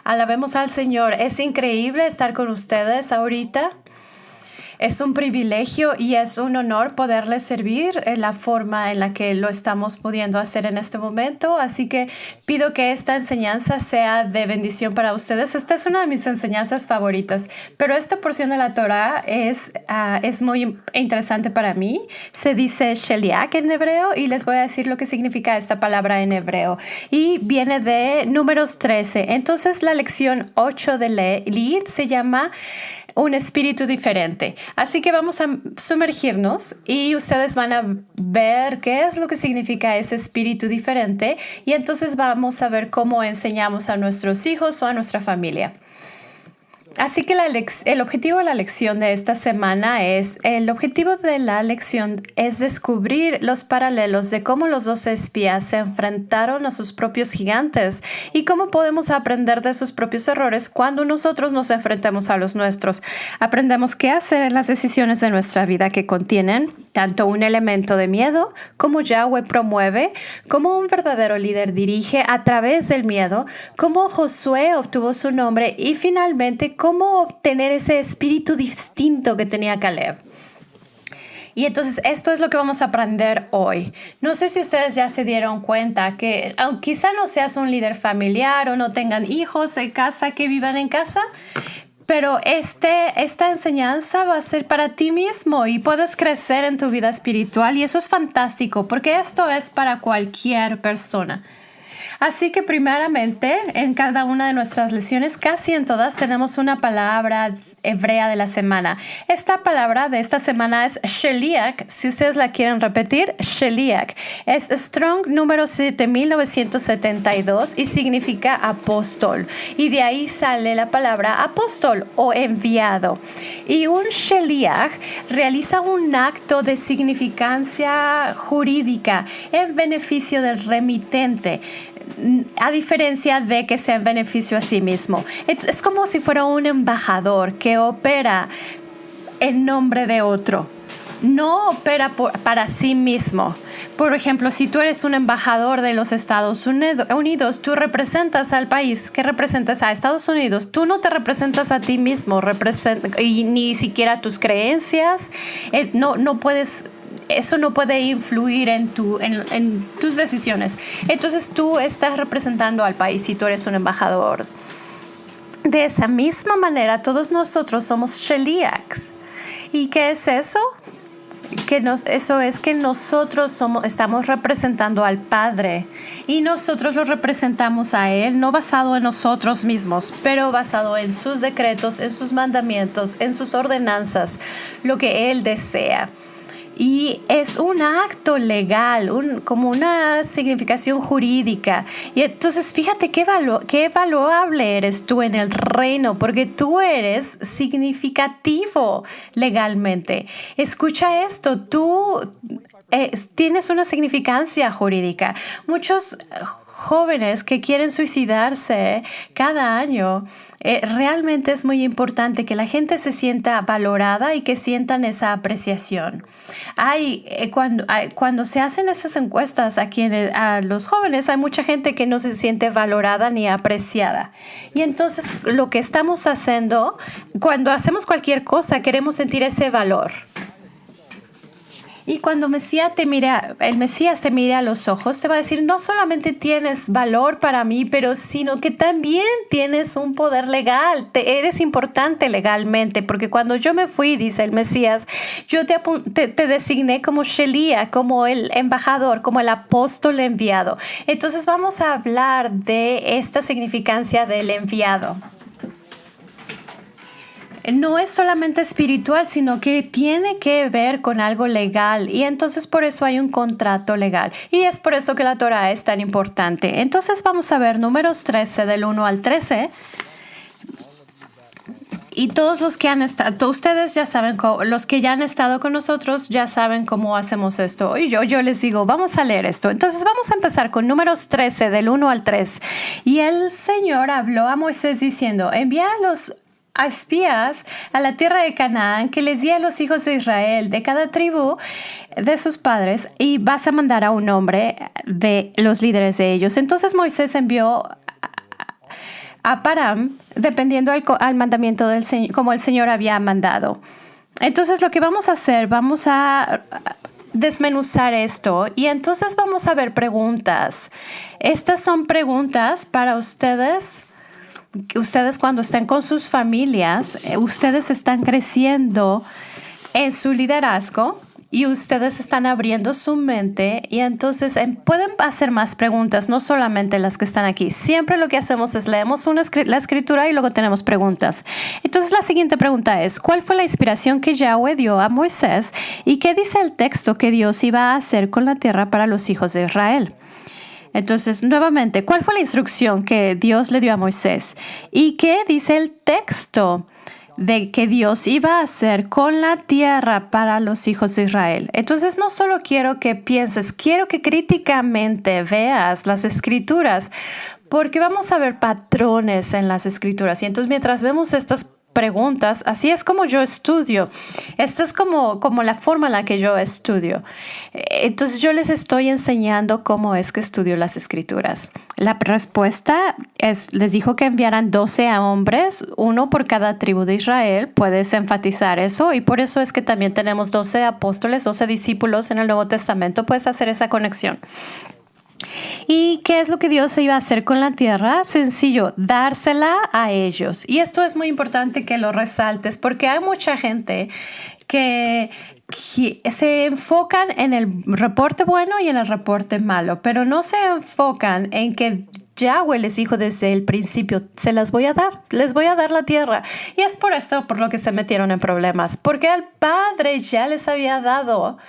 Alabemos al Señor. Es increíble estar con ustedes ahorita. Es un privilegio y es un honor poderles servir en la forma en la que lo estamos pudiendo hacer en este momento. Así que pido que esta enseñanza sea de bendición para ustedes. Esta es una de mis enseñanzas favoritas, pero esta porción de la Torah es muy interesante para mí. Se dice Sheliach en hebreo y les voy a decir lo que significa esta palabra en hebreo. Y viene de Números 13. Entonces la lección 8 de Lid se llama un espíritu diferente. Así que vamos a sumergirnos y ustedes van a ver qué es lo que significa ese espíritu diferente y entonces vamos a ver cómo enseñamos a nuestros hijos o a nuestra familia. Así que el objetivo de la lección de esta semana es descubrir los paralelos de cómo los 12 espías se enfrentaron a sus propios gigantes y cómo podemos aprender de sus propios errores cuando nosotros nos enfrentemos a los nuestros. Aprendemos qué hacer en las decisiones de nuestra vida que contienen tanto un elemento de miedo, como Yahweh promueve, cómo un verdadero líder dirige a través del miedo, cómo Josué obtuvo su nombre y finalmente cómo obtener ese espíritu distinto que tenía Caleb. Y entonces esto es lo que vamos a aprender hoy. No sé si ustedes ya se dieron cuenta que quizá no seas un líder familiar o no tengan hijos en casa que vivan en casa, pero esta enseñanza va a ser para ti mismo y puedes crecer en tu vida espiritual y eso es fantástico porque esto es para cualquier persona. Así que primeramente, en cada una de nuestras lecciones, casi en todas, tenemos una palabra hebrea de la semana. Esta palabra de esta semana es Sheliach. Si ustedes la quieren repetir, Sheliach. Es Strong número 7972 y significa apóstol. Y de ahí sale la palabra apóstol o enviado. Y un Sheliach realiza un acto de significancia jurídica en beneficio del remitente, a diferencia de que sea en beneficio a sí mismo. Es como si fuera un embajador que opera en nombre de otro. No opera para sí mismo. Por ejemplo, si tú eres un embajador de los Estados Unidos, tú representas al país que representas a Estados Unidos. Tú no te representas a ti mismo, y ni siquiera tus creencias. No puedes. Eso no puede influir en tus decisiones. Entonces tú estás representando al país si tú eres un embajador. De esa misma manera, todos nosotros somos Sheliachs. ¿Y qué es eso? Eso es que nosotros estamos representando al Padre y nosotros lo representamos a Él, no basado en nosotros mismos, pero basado en sus decretos, en sus mandamientos, en sus ordenanzas, lo que Él desea. Y es un acto legal, como una significación jurídica. Y entonces fíjate qué valuable eres tú en el reino, porque tú eres significativo legalmente. Escucha esto, tú tienes una significancia jurídica. Muchos jóvenes que quieren suicidarse cada año, realmente es muy importante que la gente se sienta valorada y que sientan esa apreciación. Cuando se hacen esas encuestas a los jóvenes, hay mucha gente que no se siente valorada ni apreciada. Y entonces lo que estamos haciendo, cuando hacemos cualquier cosa, queremos sentir ese valor. Y cuando el Mesías te mire a los ojos, te va a decir, no solamente tienes valor para mí, sino que también tienes un poder legal. Eres importante legalmente, porque cuando yo me fui, dice el Mesías, yo te designé como Sheliach, como el embajador, como el apóstol enviado. Entonces vamos a hablar de esta significancia del enviado. No es solamente espiritual, sino que tiene que ver con algo legal. Y entonces por eso hay un contrato legal. Y es por eso que la Torah es tan importante. Entonces vamos a ver Números 13, del 1 al 13. Y todos los que han estado, ustedes ya saben, los que ya han estado con nosotros ya saben cómo hacemos esto. Y yo les digo, vamos a leer esto. Entonces vamos a empezar con Números 13, del 1 al 3. Y el Señor habló a Moisés diciendo, envía a espías a la tierra de Canaán que les di a los hijos de Israel de cada tribu de sus padres y vas a mandar a un hombre de los líderes de ellos. Entonces Moisés envió a Param, dependiendo al mandamiento del Señor, como el Señor había mandado. Entonces lo que vamos a hacer, vamos a desmenuzar esto y entonces vamos a ver preguntas. Estas son preguntas para ustedes. Ustedes cuando estén con sus familias, ustedes están creciendo en su liderazgo y ustedes están abriendo su mente y entonces pueden hacer más preguntas, no solamente las que están aquí. Siempre lo que hacemos es leemos la escritura y luego tenemos preguntas. Entonces la siguiente pregunta es, ¿cuál fue la inspiración que Yahweh dio a Moisés y qué dice el texto que Dios iba a hacer con la tierra para los hijos de Israel? Entonces, nuevamente, ¿cuál fue la instrucción que Dios le dio a Moisés? ¿Y qué dice el texto de que Dios iba a hacer con la tierra para los hijos de Israel? Entonces, no solo quiero que pienses, quiero que críticamente veas las escrituras, porque vamos a ver patrones en las escrituras. Y entonces, mientras vemos estas preguntas, así es como yo estudio. Esta es como la forma en la que yo estudio. Entonces yo les estoy enseñando cómo es que estudio las escrituras. La respuesta es, les dijo que enviaran 12 hombres, uno por cada tribu de Israel. Puedes enfatizar eso y por eso es que también tenemos 12 apóstoles, 12 discípulos en el Nuevo Testamento. Puedes hacer esa conexión. ¿Y qué es lo que Dios iba a hacer con la tierra? Sencillo, dársela a ellos. Y esto es muy importante que lo resaltes porque hay mucha gente que se enfocan en el reporte bueno y en el reporte malo, pero no se enfocan en que Yahweh les dijo desde el principio, se las voy a dar, les voy a dar la tierra. Y es por esto por lo que se metieron en problemas, porque el Padre ya les había dado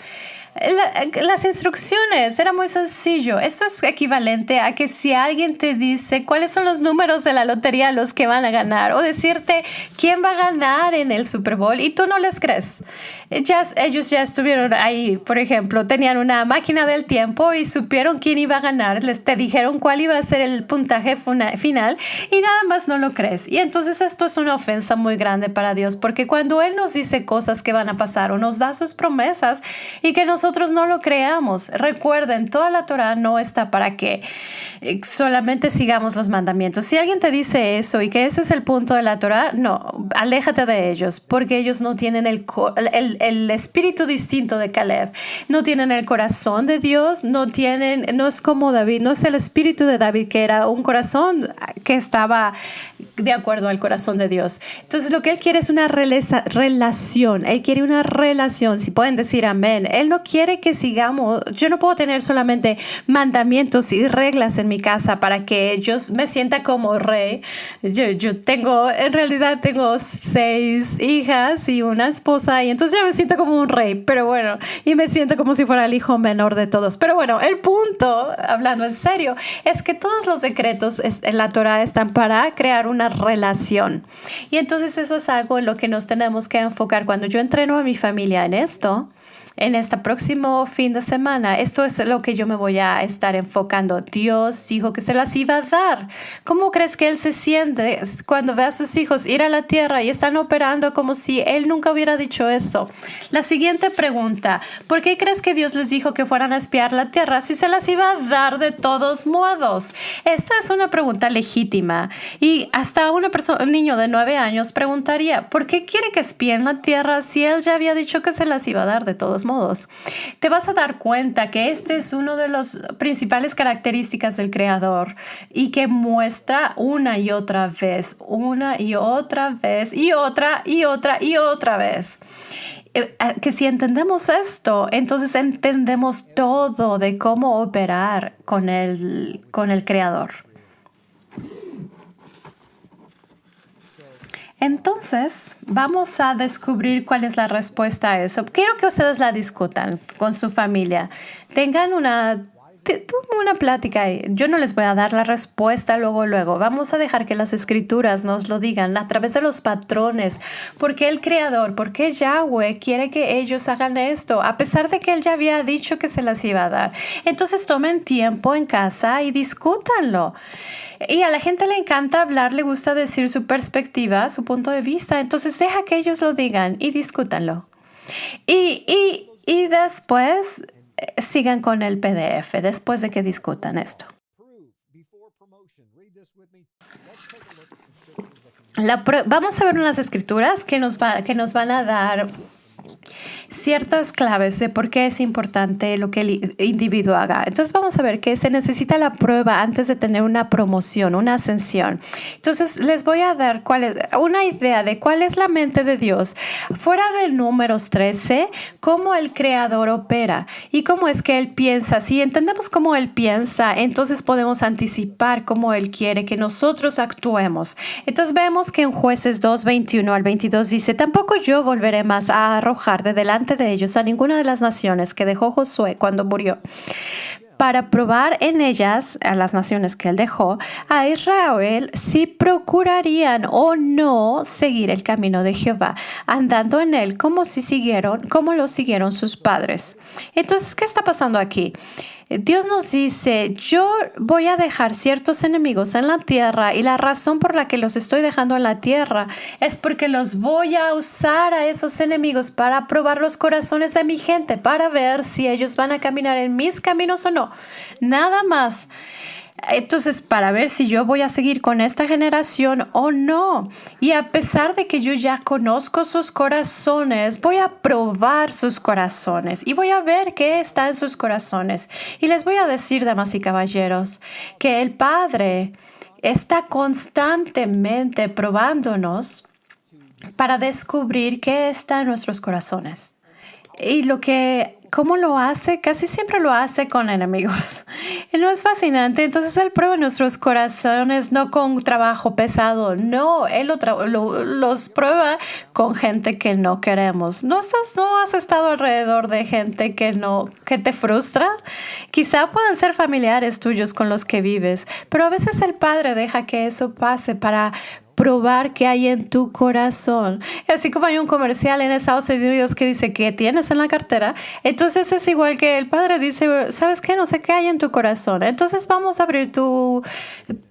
las instrucciones. Era muy sencillo. Esto es equivalente a que si alguien te dice cuáles son los números de la lotería los que van a ganar o decirte quién va a ganar en el Super Bowl y tú no les crees. Ellos ya estuvieron ahí, por ejemplo, tenían una máquina del tiempo y supieron quién iba a ganar, te dijeron cuál iba a ser el puntaje final y nada más no lo crees. Y entonces esto es una ofensa muy grande para Dios porque cuando Él nos dice cosas que van a pasar o nos da sus promesas y que nosotros no lo creamos. Recuerden, toda la Torah no está para que solamente sigamos los mandamientos. Si alguien te dice eso y que ese es el punto de la Torah, no, aléjate de ellos porque ellos no tienen el espíritu distinto de Caleb, no tienen el corazón de Dios, no es como David, no es el espíritu de David que era un corazón que estaba de acuerdo al corazón de Dios. Entonces lo que Él quiere es una relación. Él quiere una relación. Si pueden decir amén. Él no quiere que sigamos. Yo no puedo tener solamente mandamientos y reglas en mi casa para que yo me sienta como rey. En realidad tengo 6 hijas y una esposa y entonces yo me siento como un rey, pero bueno, y me siento como si fuera el hijo menor de todos. Pero bueno, el punto, hablando en serio, es que todos los decretos en la Torah están para crear una relación. Y entonces eso es algo en lo que nos tenemos que enfocar. Cuando yo entreno a mi familia en esto, en este próximo fin de semana, esto es lo que yo me voy a estar enfocando. Dios dijo que se las iba a dar. ¿Cómo crees que Él se siente cuando ve a sus hijos ir a la tierra y están operando como si Él nunca hubiera dicho eso? La siguiente pregunta, ¿por qué crees que Dios les dijo que fueran a espiar la tierra si se las iba a dar de todos modos? Esta es una pregunta legítima y hasta un niño de 9 años preguntaría, ¿por qué quiere que espíen la tierra si Él ya había dicho que se las iba a dar de todos modos? Te vas a dar cuenta que este es uno de las principales características del Creador y que muestra una y otra vez y otra vez. Que si entendemos esto, entonces entendemos todo de cómo operar con el Creador. Entonces, vamos a descubrir cuál es la respuesta a eso. Quiero que ustedes la discutan con su familia. Tengan una plática ahí. Yo no les voy a dar la respuesta luego. Vamos a dejar que las escrituras nos lo digan a través de los patrones. ¿Por qué el Creador, por qué Yahweh quiere que ellos hagan esto? A pesar de que Él ya había dicho que se las iba a dar. Entonces tomen tiempo en casa y discútanlo. Y a la gente le encanta hablar, le gusta decir su perspectiva, su punto de vista. Entonces deja que ellos lo digan y discútanlo. Y después sigan con el PDF, después de que discutan esto. Vamos a ver unas escrituras que nos van a dar ciertas claves de por qué es importante lo que el individuo haga. Entonces vamos a ver que se necesita la prueba antes de tener una promoción, una ascensión. Entonces les voy a dar una idea de cuál es la mente de Dios fuera de Números 13, cómo el Creador opera y cómo es que Él piensa. Si entendemos cómo Él piensa, entonces podemos anticipar cómo Él quiere que nosotros actuemos. Entonces vemos que en Jueces 2, 21 al 22 dice: tampoco yo volveré más a arrojar de delante de ellos a ninguna de las naciones que dejó Josué cuando murió, para probar en ellas, a las naciones que él dejó, a Israel si procurarían o no seguir el camino de Jehová, andando en él como lo siguieron sus padres. Entonces, ¿qué está pasando aquí? Dios nos dice: yo voy a dejar ciertos enemigos en la tierra, y la razón por la que los estoy dejando en la tierra es porque los voy a usar a esos enemigos para probar los corazones de mi gente, para ver si ellos van a caminar en mis caminos o no. Nada más. Entonces, para ver si yo voy a seguir con esta generación o no. Y a pesar de que yo ya conozco sus corazones, voy a probar sus corazones y voy a ver qué está en sus corazones. Y les voy a decir, damas y caballeros, que el Padre está constantemente probándonos para descubrir qué está en nuestros corazones. Y ¿cómo lo hace? Casi siempre lo hace con enemigos. Y no es fascinante. Entonces Él prueba nuestros corazones no con trabajo pesado. No, Él los prueba con gente que no queremos. ¿No has estado alrededor de gente que te frustra? Quizá puedan ser familiares tuyos con los que vives, pero a veces el Padre deja que eso pase para probar qué hay en tu corazón. Así como hay un comercial en Estados Unidos que dice: ¿qué tienes en la cartera? Entonces es igual que el Padre dice: ¿sabes qué? No sé qué hay en tu corazón. Entonces vamos a abrir tu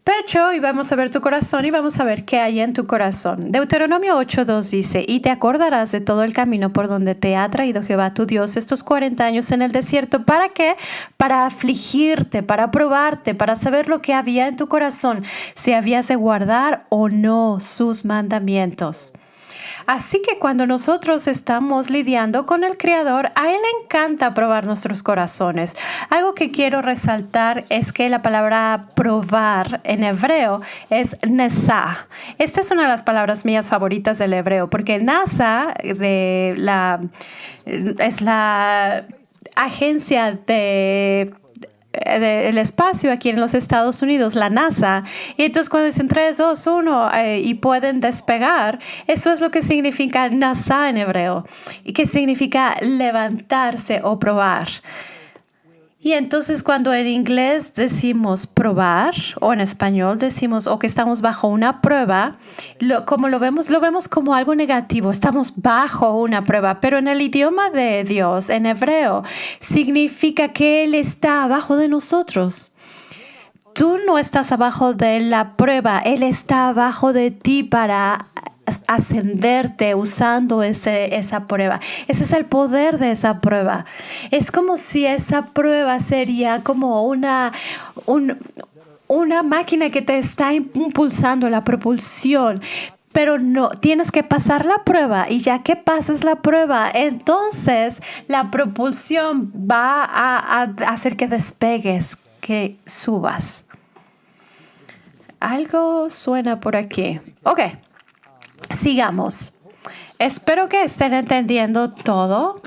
pecho y vamos a ver tu corazón y vamos a ver qué hay en tu corazón. Deuteronomio 8:2 dice: y te acordarás de todo el camino por donde te ha traído Jehová tu Dios estos 40 años en el desierto. ¿Para qué? Para afligirte, para probarte, para saber lo que había en tu corazón, si habías de guardar o no sus mandamientos. Así que cuando nosotros estamos lidiando con el Creador, a Él le encanta probar nuestros corazones. Algo que quiero resaltar es que la palabra probar en hebreo es nesá. Esta es una de las palabras mías favoritas del hebreo, porque NASA es la agencia del espacio aquí en los Estados Unidos, la NASA. Y entonces cuando dicen 3, 2, 1 y pueden despegar, eso es lo que significa NASA en hebreo, y que significa levantarse o probar. Y entonces cuando en inglés decimos probar, o en español decimos que estamos bajo una prueba, como lo vemos como algo negativo. Estamos bajo una prueba, pero en el idioma de Dios, en hebreo, significa que Él está abajo de nosotros. Tú no estás abajo de la prueba, Él está abajo de ti para ascenderte usando esa prueba. Ese es el poder de esa prueba. Es como si esa prueba sería como una máquina que te está impulsando, la propulsión. Pero no, tienes que pasar la prueba, y ya que pases la prueba, entonces la propulsión va a hacer que despegues, que subas. Algo suena por aquí. Ok. Sigamos. Espero que estén entendiendo todo.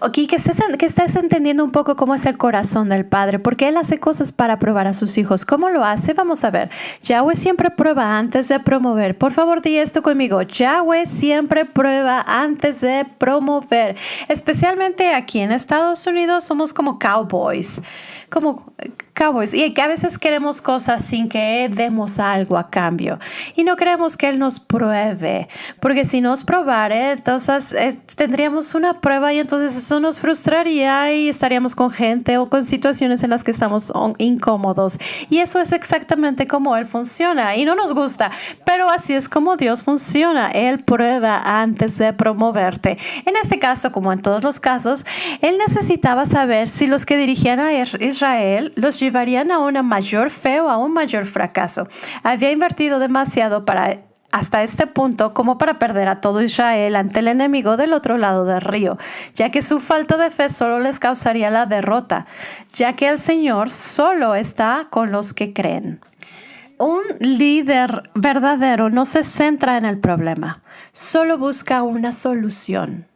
Aquí que estés entendiendo un poco cómo es el corazón del Padre, porque Él hace cosas para probar a sus hijos. ¿Cómo lo hace? Vamos a ver. Yahweh siempre prueba antes de promover. Por favor, di esto conmigo. Yahweh siempre prueba antes de promover. Especialmente aquí en Estados Unidos somos como cowboys. Y que a veces queremos cosas sin que demos algo a cambio. Y no queremos que Él nos pruebe, porque si nos probara, entonces tendríamos una prueba y entonces eso nos frustraría y estaríamos con gente o con situaciones en las que estamos incómodos. Y eso es exactamente como Él funciona y no nos gusta, pero así es como Dios funciona. Él prueba antes de promoverte. En este caso, como en todos los casos, Él necesitaba saber si los que dirigían a Israel los llevarían a una mayor fe o a un mayor fracaso. Había invertido demasiado hasta este punto como para perder a todo Israel ante el enemigo del otro lado del río, ya que su falta de fe solo les causaría la derrota, ya que el Señor solo está con los que creen. Un líder verdadero no se centra en el problema, solo busca una solución.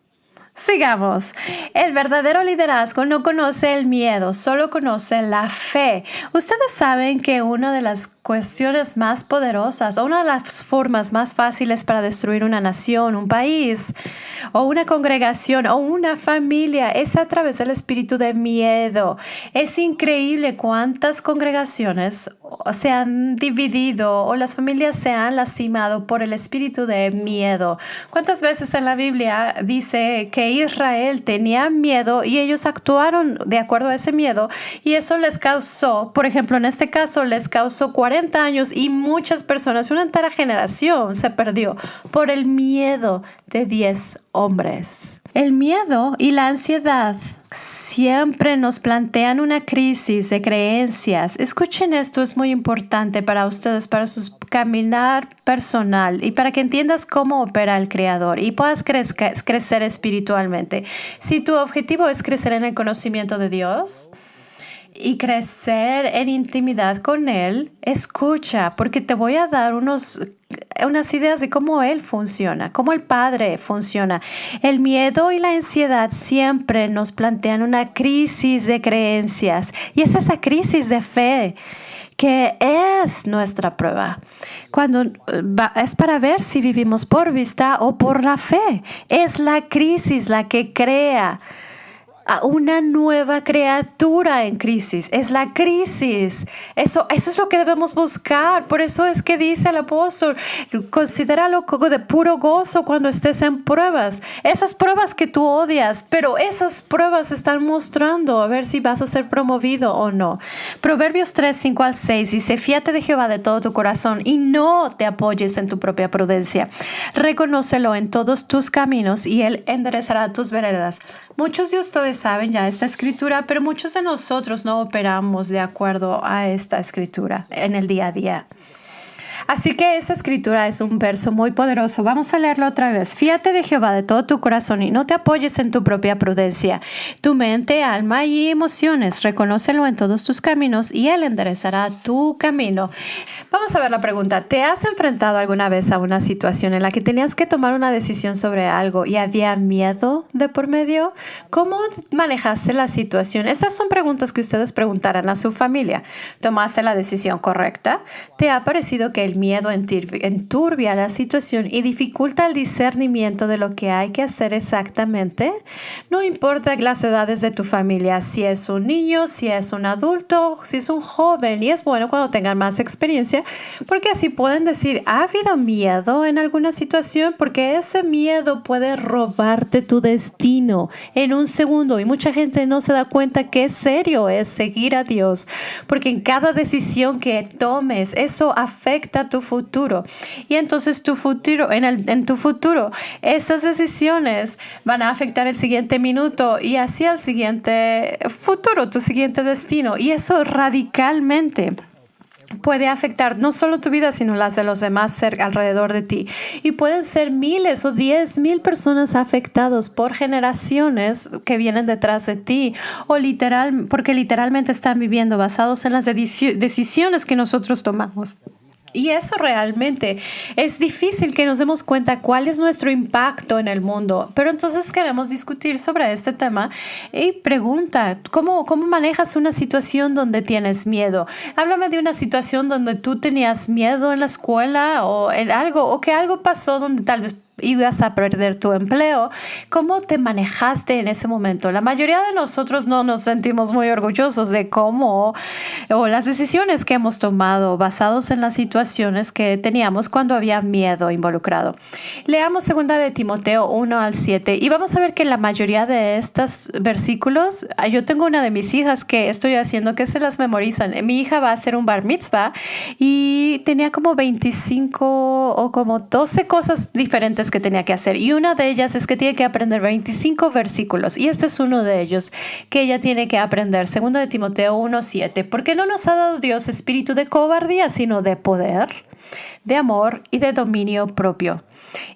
Sigamos. El verdadero liderazgo no conoce el miedo, solo conoce la fe. Ustedes saben que una de las cuestiones más poderosas o una de las formas más fáciles para destruir una nación, un país o una congregación o una familia es a través del espíritu de miedo. Es increíble cuántas congregaciones se han dividido o las familias se han lastimado por el espíritu de miedo. ¿Cuántas veces en la Biblia dice que Israel tenía miedo y ellos actuaron de acuerdo a ese miedo y eso les causó, por ejemplo, en este caso les causó 40 años y muchas personas, una entera generación se perdió por el miedo de 10 hombres? El miedo y la ansiedad siempre nos plantean una crisis de creencias. Escuchen esto, es muy importante para ustedes, para su caminar personal y para que entiendas cómo opera el Creador y puedas crecer espiritualmente. Si tu objetivo es crecer en el conocimiento de Dios y crecer en intimidad con Él, escucha, porque te voy a dar unas ideas de cómo Él funciona, cómo el Padre funciona. El miedo y la ansiedad siempre nos plantean una crisis de creencias y es esa crisis de fe que es nuestra prueba. Es para ver si vivimos por vista o por la fe. Es la crisis la que crea a una nueva criatura en crisis. Es la crisis. Eso es lo que debemos buscar. Por eso es que dice el apóstol, considéralo de puro gozo cuando estés en pruebas. Esas pruebas que tú odias, pero esas pruebas están mostrando a ver si vas a ser promovido o no. Proverbios 3, 5 al 6 dice, fíate de Jehová de todo tu corazón y no te apoyes en tu propia prudencia. Reconócelo en todos tus caminos y Él enderezará tus veredas. Muchos de ustedes saben ya esta escritura, pero muchos de nosotros no operamos de acuerdo a esta escritura en el día a día. Así que esta escritura es un verso muy poderoso. Vamos a leerlo otra vez. Fíate de Jehová de todo tu corazón y no te apoyes en tu propia prudencia. Tu mente, alma y emociones, reconócelo en todos tus caminos y Él enderezará tu camino. Vamos a ver la pregunta. ¿Te has enfrentado alguna vez a una situación en la que tenías que tomar una decisión sobre algo y había miedo de por medio? ¿Cómo manejaste la situación? Estas son preguntas que ustedes preguntarán a su familia. ¿Tomaste la decisión correcta? ¿Te ha parecido que el miedo enturbia la situación y dificulta el discernimiento de lo que hay que hacer exactamente? No importa las edades de tu familia, si es un niño, si es un adulto, si es un joven, y es bueno cuando tengan más experiencia, porque así pueden decir, ¿ha habido miedo en alguna situación? Porque ese miedo puede robarte tu destino en un segundo y mucha gente no se da cuenta qué serio es seguir a Dios, porque en cada decisión que tomes, eso afecta tu futuro. Y entonces tu futuro, en tu futuro, esas decisiones van a afectar el siguiente minuto y así el siguiente futuro, tu siguiente destino. Y eso radicalmente puede afectar no solo tu vida, sino las de los demás alrededor de ti. Y pueden ser miles o 10,000 personas afectados por generaciones que vienen detrás de ti porque literalmente están viviendo basados en las decisiones que nosotros tomamos. Y eso realmente es difícil que nos demos cuenta cuál es nuestro impacto en el mundo. Pero entonces queremos discutir sobre este tema y pregunta, ¿cómo manejas una situación donde tienes miedo? Háblame de una situación donde tú tenías miedo en la escuela o en algo, o que algo pasó donde tal vez ibas a perder tu empleo. ¿Cómo te manejaste en ese momento? La mayoría de nosotros no nos sentimos muy orgullosos de cómo o las decisiones que hemos tomado basados en las situaciones que teníamos cuando había miedo involucrado. Leamos 2 de Timoteo 1 al 7 y vamos a ver que la mayoría de estos versículos, yo tengo una de mis hijas que estoy haciendo que se las memorizan. Mi hija va a hacer un bar mitzvah y tenía como 25 o como 12 cosas diferentes lecciones que tenía que hacer. Y una de ellas es que tiene que aprender 25 versículos. Y este es uno de ellos que ella tiene que aprender. 2 de Timoteo 1:7. Porque no nos ha dado Dios espíritu de cobardía, sino de poder, de amor y de dominio propio.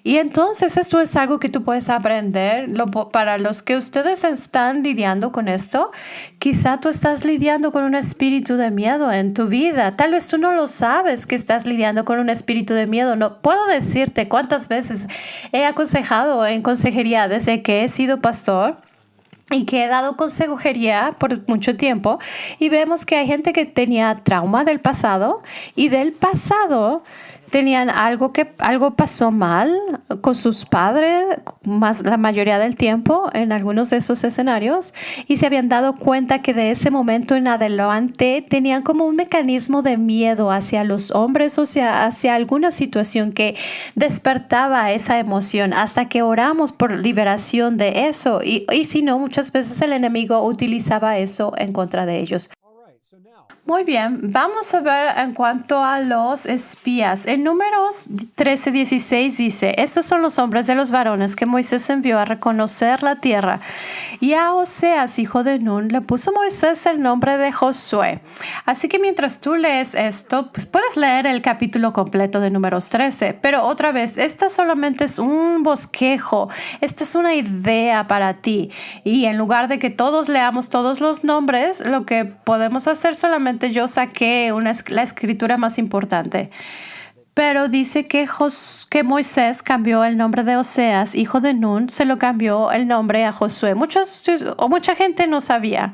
Y entonces esto es algo que tú puedes aprender. Para los que ustedes están lidiando con esto, quizá tú estás lidiando con un espíritu de miedo en tu vida. Tal vez tú no lo sabes que estás lidiando con un espíritu de miedo. No puedo decirte cuántas veces he aconsejado en consejería desde que he sido pastor y que he dado consejería por mucho tiempo, y vemos que hay gente que tenía trauma del pasado y del pasado tenían algo pasó mal con sus padres más la mayoría del tiempo en algunos de esos escenarios, y se habían dado cuenta que de ese momento en adelante tenían como un mecanismo de miedo hacia los hombres, o sea, hacia alguna situación que despertaba esa emoción, hasta que oramos por liberación de eso, y si no, muchas veces el enemigo utilizaba eso en contra de ellos. Muy bien, vamos a ver en cuanto a los espías. En Números 13:16 dice: estos son los hombres de los varones que Moisés envió a reconocer la tierra. Y a Oseas, hijo de Nun, le puso Moisés el nombre de Josué. Así que mientras tú lees esto, pues puedes leer el capítulo completo de Números 13. Pero otra vez, esta solamente es un bosquejo. Esta es una idea para ti. Y en lugar de que todos leamos todos los nombres, lo que podemos hacer solamente, yo saqué la escritura más importante. Pero dice que Moisés cambió el nombre de Oseas, hijo de Nun, se lo cambió el nombre a Josué. Mucha gente no sabía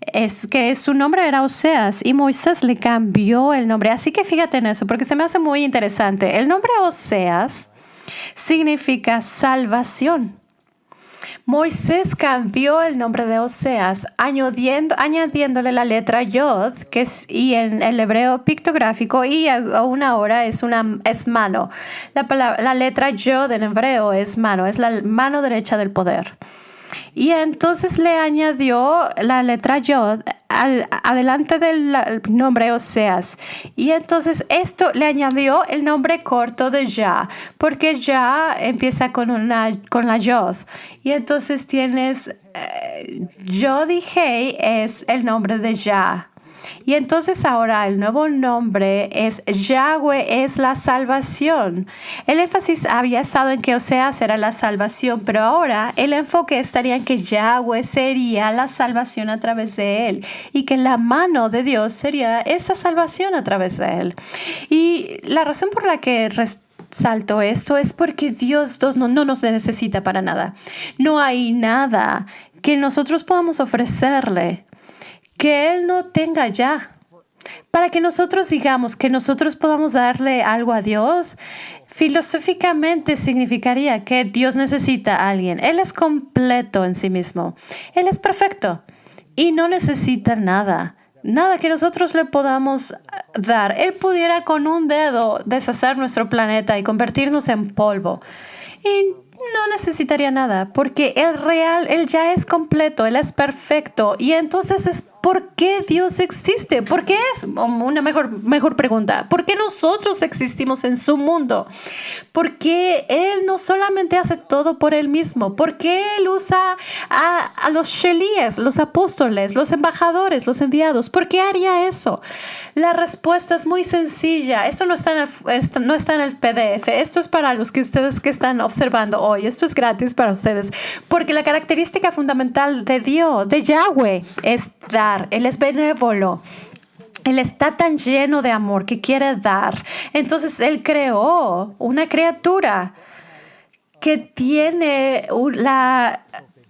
es que su nombre era Oseas y Moisés le cambió el nombre. Así que fíjate en eso, porque se me hace muy interesante. El nombre Oseas significa salvación. Moisés cambió el nombre de Oseas añadiéndole la letra Yod, y en el hebreo pictográfico, y aún ahora es mano. La letra Yod en hebreo es mano, es la mano derecha del poder. Y entonces le añadió la letra Yod adelante del nombre Oseas. Y entonces esto le añadió el nombre corto de Yah, porque Yah empieza con la Yod. Y entonces tienes Yod y Hei es el nombre de Yah. Y entonces ahora el nuevo nombre es Yahweh es la salvación. El énfasis había estado en que Oseas era la salvación, pero ahora el enfoque estaría en que Yahweh sería la salvación a través de él y que la mano de Dios sería esa salvación a través de él. Y la razón por la que resalto esto es porque Dios no nos necesita para nada. No hay nada que nosotros podamos ofrecerle que Él no tenga ya. Para que nosotros digamos que nosotros podamos darle algo a Dios, filosóficamente significaría que Dios necesita a alguien. Él es completo en sí mismo. Él es perfecto y no necesita nada. Nada que nosotros le podamos dar. Él pudiera con un dedo deshacer nuestro planeta y convertirnos en polvo. Y no necesitaría nada, porque Él ya es completo, Él es perfecto. Y entonces es ¿por qué Dios existe? ¿Por qué es una mejor pregunta? ¿Por qué nosotros existimos en su mundo? ¿Por qué Él no solamente hace todo por Él mismo? ¿Por qué Él usa a los shelíes, los apóstoles, los embajadores, los enviados? ¿Por qué haría eso? La respuesta es muy sencilla. Esto no está en el PDF. Esto es para ustedes que están observando hoy. Esto es gratis para ustedes. Porque la característica fundamental de Dios, de Yahweh, es dar. Él es benévolo. Él está tan lleno de amor que quiere dar. Entonces Él creó una criatura que tiene la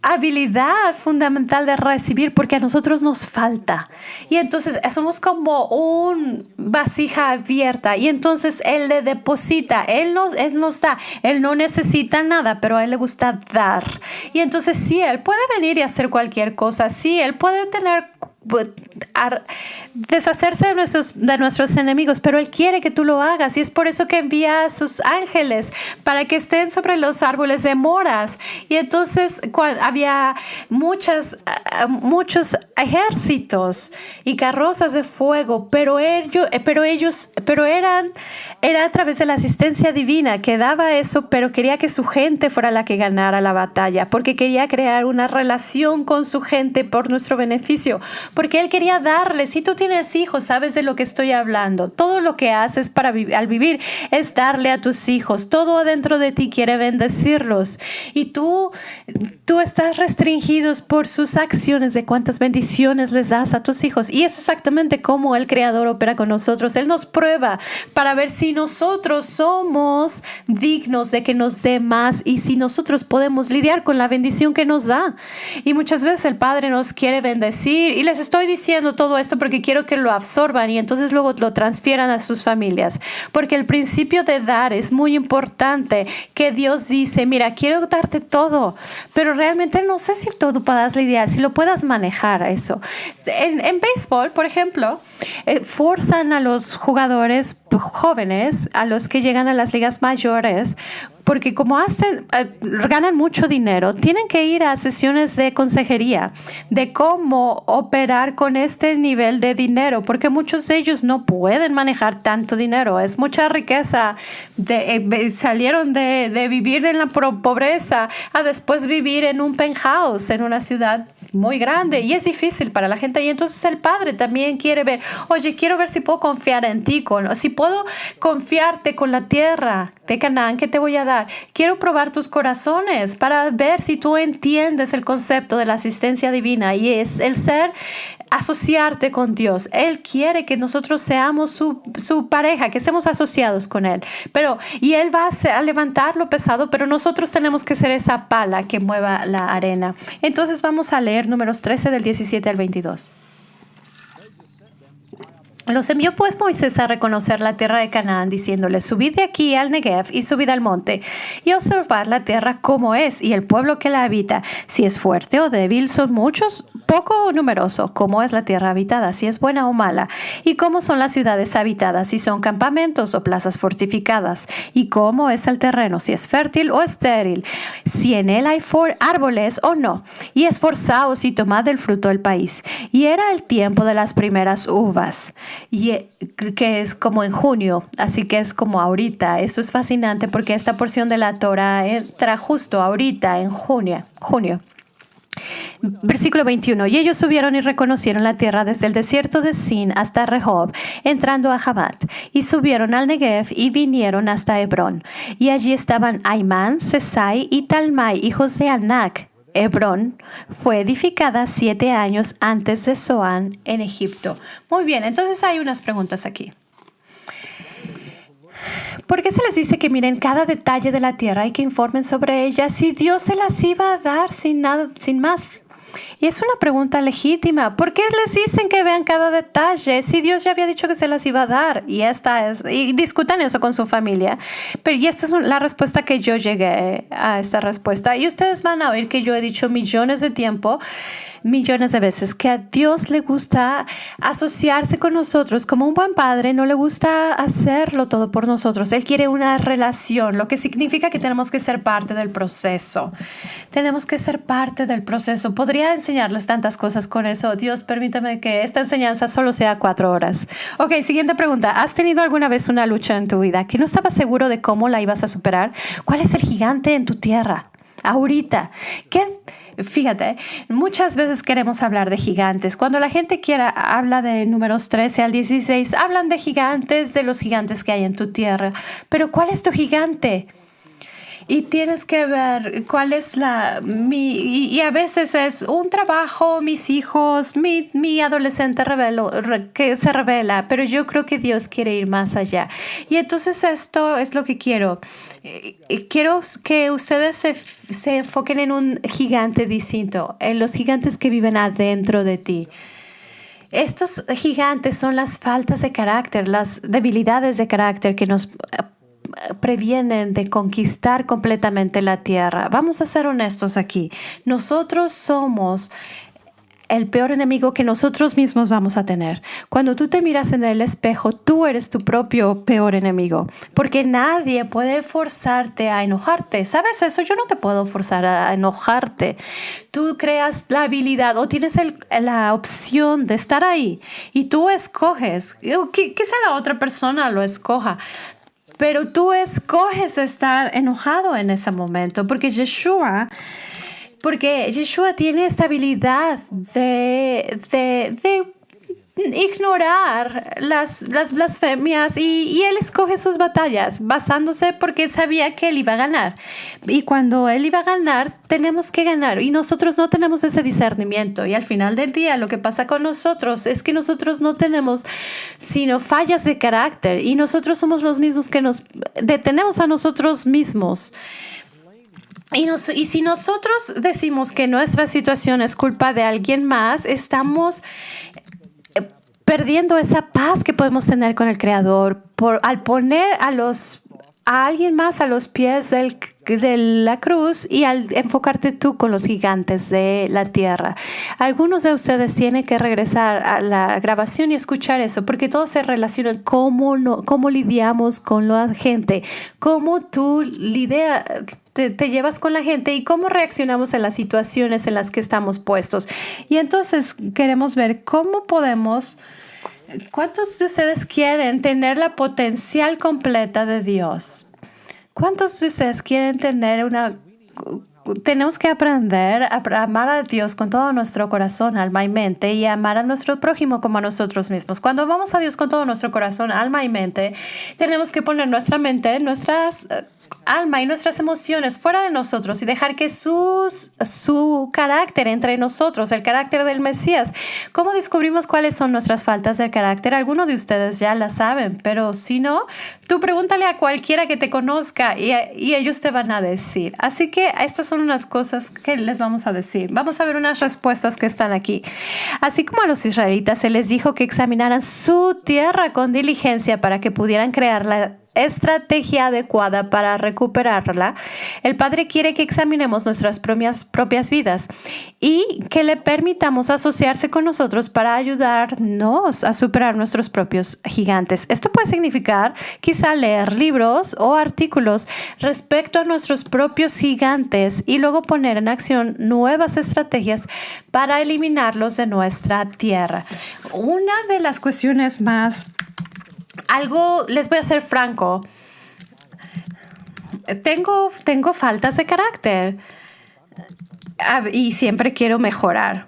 habilidad fundamental de recibir, porque a nosotros nos falta. Y entonces somos como un vasija abierta, y entonces Él le deposita, Él nos da. Él no necesita nada, pero a Él le gusta dar. Y entonces sí, Él puede venir y hacer cualquier cosa. Sí, Él puede tener deshacerse de nuestros enemigos, pero Él quiere que tú lo hagas y es por eso que envía a sus ángeles para que estén sobre los árboles de moras. Y entonces había muchos ejércitos y carrozas de fuego, pero era a través de la asistencia divina que daba eso, pero quería que su gente fuera la que ganara la batalla, porque quería crear una relación con su gente por nuestro beneficio, porque Él quería darles. Si tú tienes hijos, sabes de lo que estoy hablando. Todo lo que haces al vivir es darle a tus hijos. Todo adentro de ti quiere bendecirlos. Y tú estás restringidos por sus acciones de cuántas bendiciones les das a tus hijos. Y es exactamente como el Creador opera con nosotros. Él nos prueba para ver si nosotros somos dignos de que nos dé más y si nosotros podemos lidiar con la bendición que nos da. Y muchas veces el Padre nos quiere bendecir, y les estoy diciendo todo esto porque quiero que lo absorban y entonces luego lo transfieran a sus familias, porque el principio de dar es muy importante. Que Dios dice, mira, quiero darte todo, pero realmente no sé si tú puedas lidiar, si lo puedas manejar eso. En béisbol, por ejemplo, forzan a los jugadores jóvenes, a los que llegan a las ligas mayores, porque como ganan mucho dinero, tienen que ir a sesiones de consejería de cómo operar con este nivel de dinero, porque muchos de ellos no pueden manejar tanto dinero. Es mucha riqueza. Salieron de vivir en la pobreza a después vivir en un penthouse en una ciudad muy grande, y es difícil para la gente. Y entonces el Padre también quiere ver, oye, quiero ver si puedo confiar en ti, si puedo confiarte con la tierra de Canaán que te voy a dar. Quiero probar tus corazones para ver si tú entiendes el concepto de la asistencia divina, y es el asociarte con Dios. Él quiere que nosotros seamos su pareja, que estemos asociados con Él. Y Él va a levantar lo pesado, pero nosotros tenemos que ser esa pala que mueva la arena. Entonces vamos a leer Números 13 del 17 al 22. Los envió pues Moisés a reconocer la tierra de Canaán, diciéndoles, subid de aquí al Negev y subid al monte, y observad la tierra cómo es, y el pueblo que la habita, si es fuerte o débil, son muchos, poco o numeroso, cómo es la tierra habitada, si es buena o mala, y cómo son las ciudades habitadas, si son campamentos o plazas fortificadas, y cómo es el terreno, si es fértil o estéril, si en él hay árboles o no, y esforzaos y tomad el fruto del país. Y era el tiempo de las primeras uvas, y que es como en junio, así que es como ahorita. Eso es fascinante porque esta porción de la Torah entra justo ahorita en junio. Versículo 21. Y ellos subieron y reconocieron la tierra desde el desierto de Sin hasta Rehob, entrando a Hamat, y subieron al Negev y vinieron hasta Hebrón. Y allí estaban Aimán, Sesai y Talmai, hijos de Anac. Hebrón fue edificada 7 años antes de Zoán en Egipto. Muy bien, entonces hay unas preguntas aquí. ¿Por qué se les dice que miren cada detalle de la tierra y que informen sobre ella si Dios se las iba a dar sin nada, sin más? Y es una pregunta legítima. ¿Por qué les dicen que vean cada detalle si Dios ya había dicho que se las iba a dar? Y discutan eso con su familia. Y esta es la respuesta que yo llegué a esta respuesta. Y ustedes van a oír que yo he dicho millones de veces, que a Dios le gusta asociarse con nosotros como un buen padre. No le gusta hacerlo todo por nosotros. Él quiere una relación, lo que significa que tenemos que ser parte del proceso. Tenemos que ser parte del proceso. Podría enseñarles tantas cosas con eso. Dios, permítame que esta enseñanza solo sea 4 horas. Ok, siguiente pregunta. ¿Has tenido alguna vez una lucha en tu vida que no estabas seguro de cómo la ibas a superar? ¿Cuál es el gigante en tu tierra ahorita? Fíjate, muchas veces queremos hablar de gigantes. Cuando la gente habla de Números 13 al 16, hablan de gigantes, de los gigantes que hay en tu tierra. Pero ¿cuál es tu gigante? Y tienes que ver cuál es y a veces es un trabajo, mis hijos, mi adolescente que se revela, pero yo creo que Dios quiere ir más allá. Y entonces esto es lo que quiero. Quiero que ustedes se enfoquen en un gigante distinto, en los gigantes que viven adentro de ti. Estos gigantes son las faltas de carácter, las debilidades de carácter que nos previenen de conquistar completamente la tierra. Vamos a ser honestos aquí. Nosotros somos el peor enemigo que nosotros mismos vamos a tener. Cuando tú te miras en el espejo, tú eres tu propio peor enemigo, porque nadie puede forzarte a enojarte. ¿Sabes eso? Yo no te puedo forzar a enojarte. Tú creas la habilidad o tienes la opción de estar ahí y tú escoges. Quizá la otra persona lo escoja, pero tú escoges estar enojado en ese momento, porque Yeshua tiene esta habilidad de ignorar las blasfemias y él escoge sus batallas basándose porque sabía que él iba a ganar. Y cuando él iba a ganar, tenemos que ganar. Y nosotros no tenemos ese discernimiento. Y al final del día, lo que pasa con nosotros es que nosotros no tenemos sino fallas de carácter. Y nosotros somos los mismos que nos detenemos a nosotros mismos. Y si nosotros decimos que nuestra situación es culpa de alguien más, estamos perdiendo esa paz que podemos tener con el Creador al poner a alguien más a los pies de la cruz y al enfocarte tú con los gigantes de la tierra. Algunos de ustedes tienen que regresar a la grabación y escuchar eso, porque todo se relaciona cómo lidiamos con la gente, cómo tú te llevas con la gente y cómo reaccionamos en las situaciones en las que estamos puestos. Y entonces queremos ver cómo podemos. ¿Cuántos de ustedes quieren tener la potencial completa de Dios? ¿Cuántos de ustedes quieren tener tenemos que aprender a amar a Dios con todo nuestro corazón, alma y mente, y amar a nuestro prójimo como a nosotros mismos? Cuando amamos a Dios con todo nuestro corazón, alma y mente, tenemos que poner nuestra mente, nuestras alma y nuestras emociones fuera de nosotros y dejar que su carácter entre nosotros, el carácter del Mesías. ¿Cómo descubrimos cuáles son nuestras faltas de carácter? Algunos de ustedes ya la saben, pero si no, tú pregúntale a cualquiera que te conozca y ellos te van a decir. Así que estas son unas cosas que les vamos a decir. Vamos a ver unas respuestas que están aquí. Así como a los israelitas se les dijo que examinaran su tierra con diligencia para que pudieran crear la estrategia adecuada para recuperarla, el Padre quiere que examinemos nuestras propias vidas y que le permitamos asociarse con nosotros para ayudarnos a superar nuestros propios gigantes. Esto puede significar quizá leer libros o artículos respecto a nuestros propios gigantes y luego poner en acción nuevas estrategias para eliminarlos de nuestra tierra. Una de las cuestiones les voy a ser franco. Tengo faltas de carácter y siempre quiero mejorar.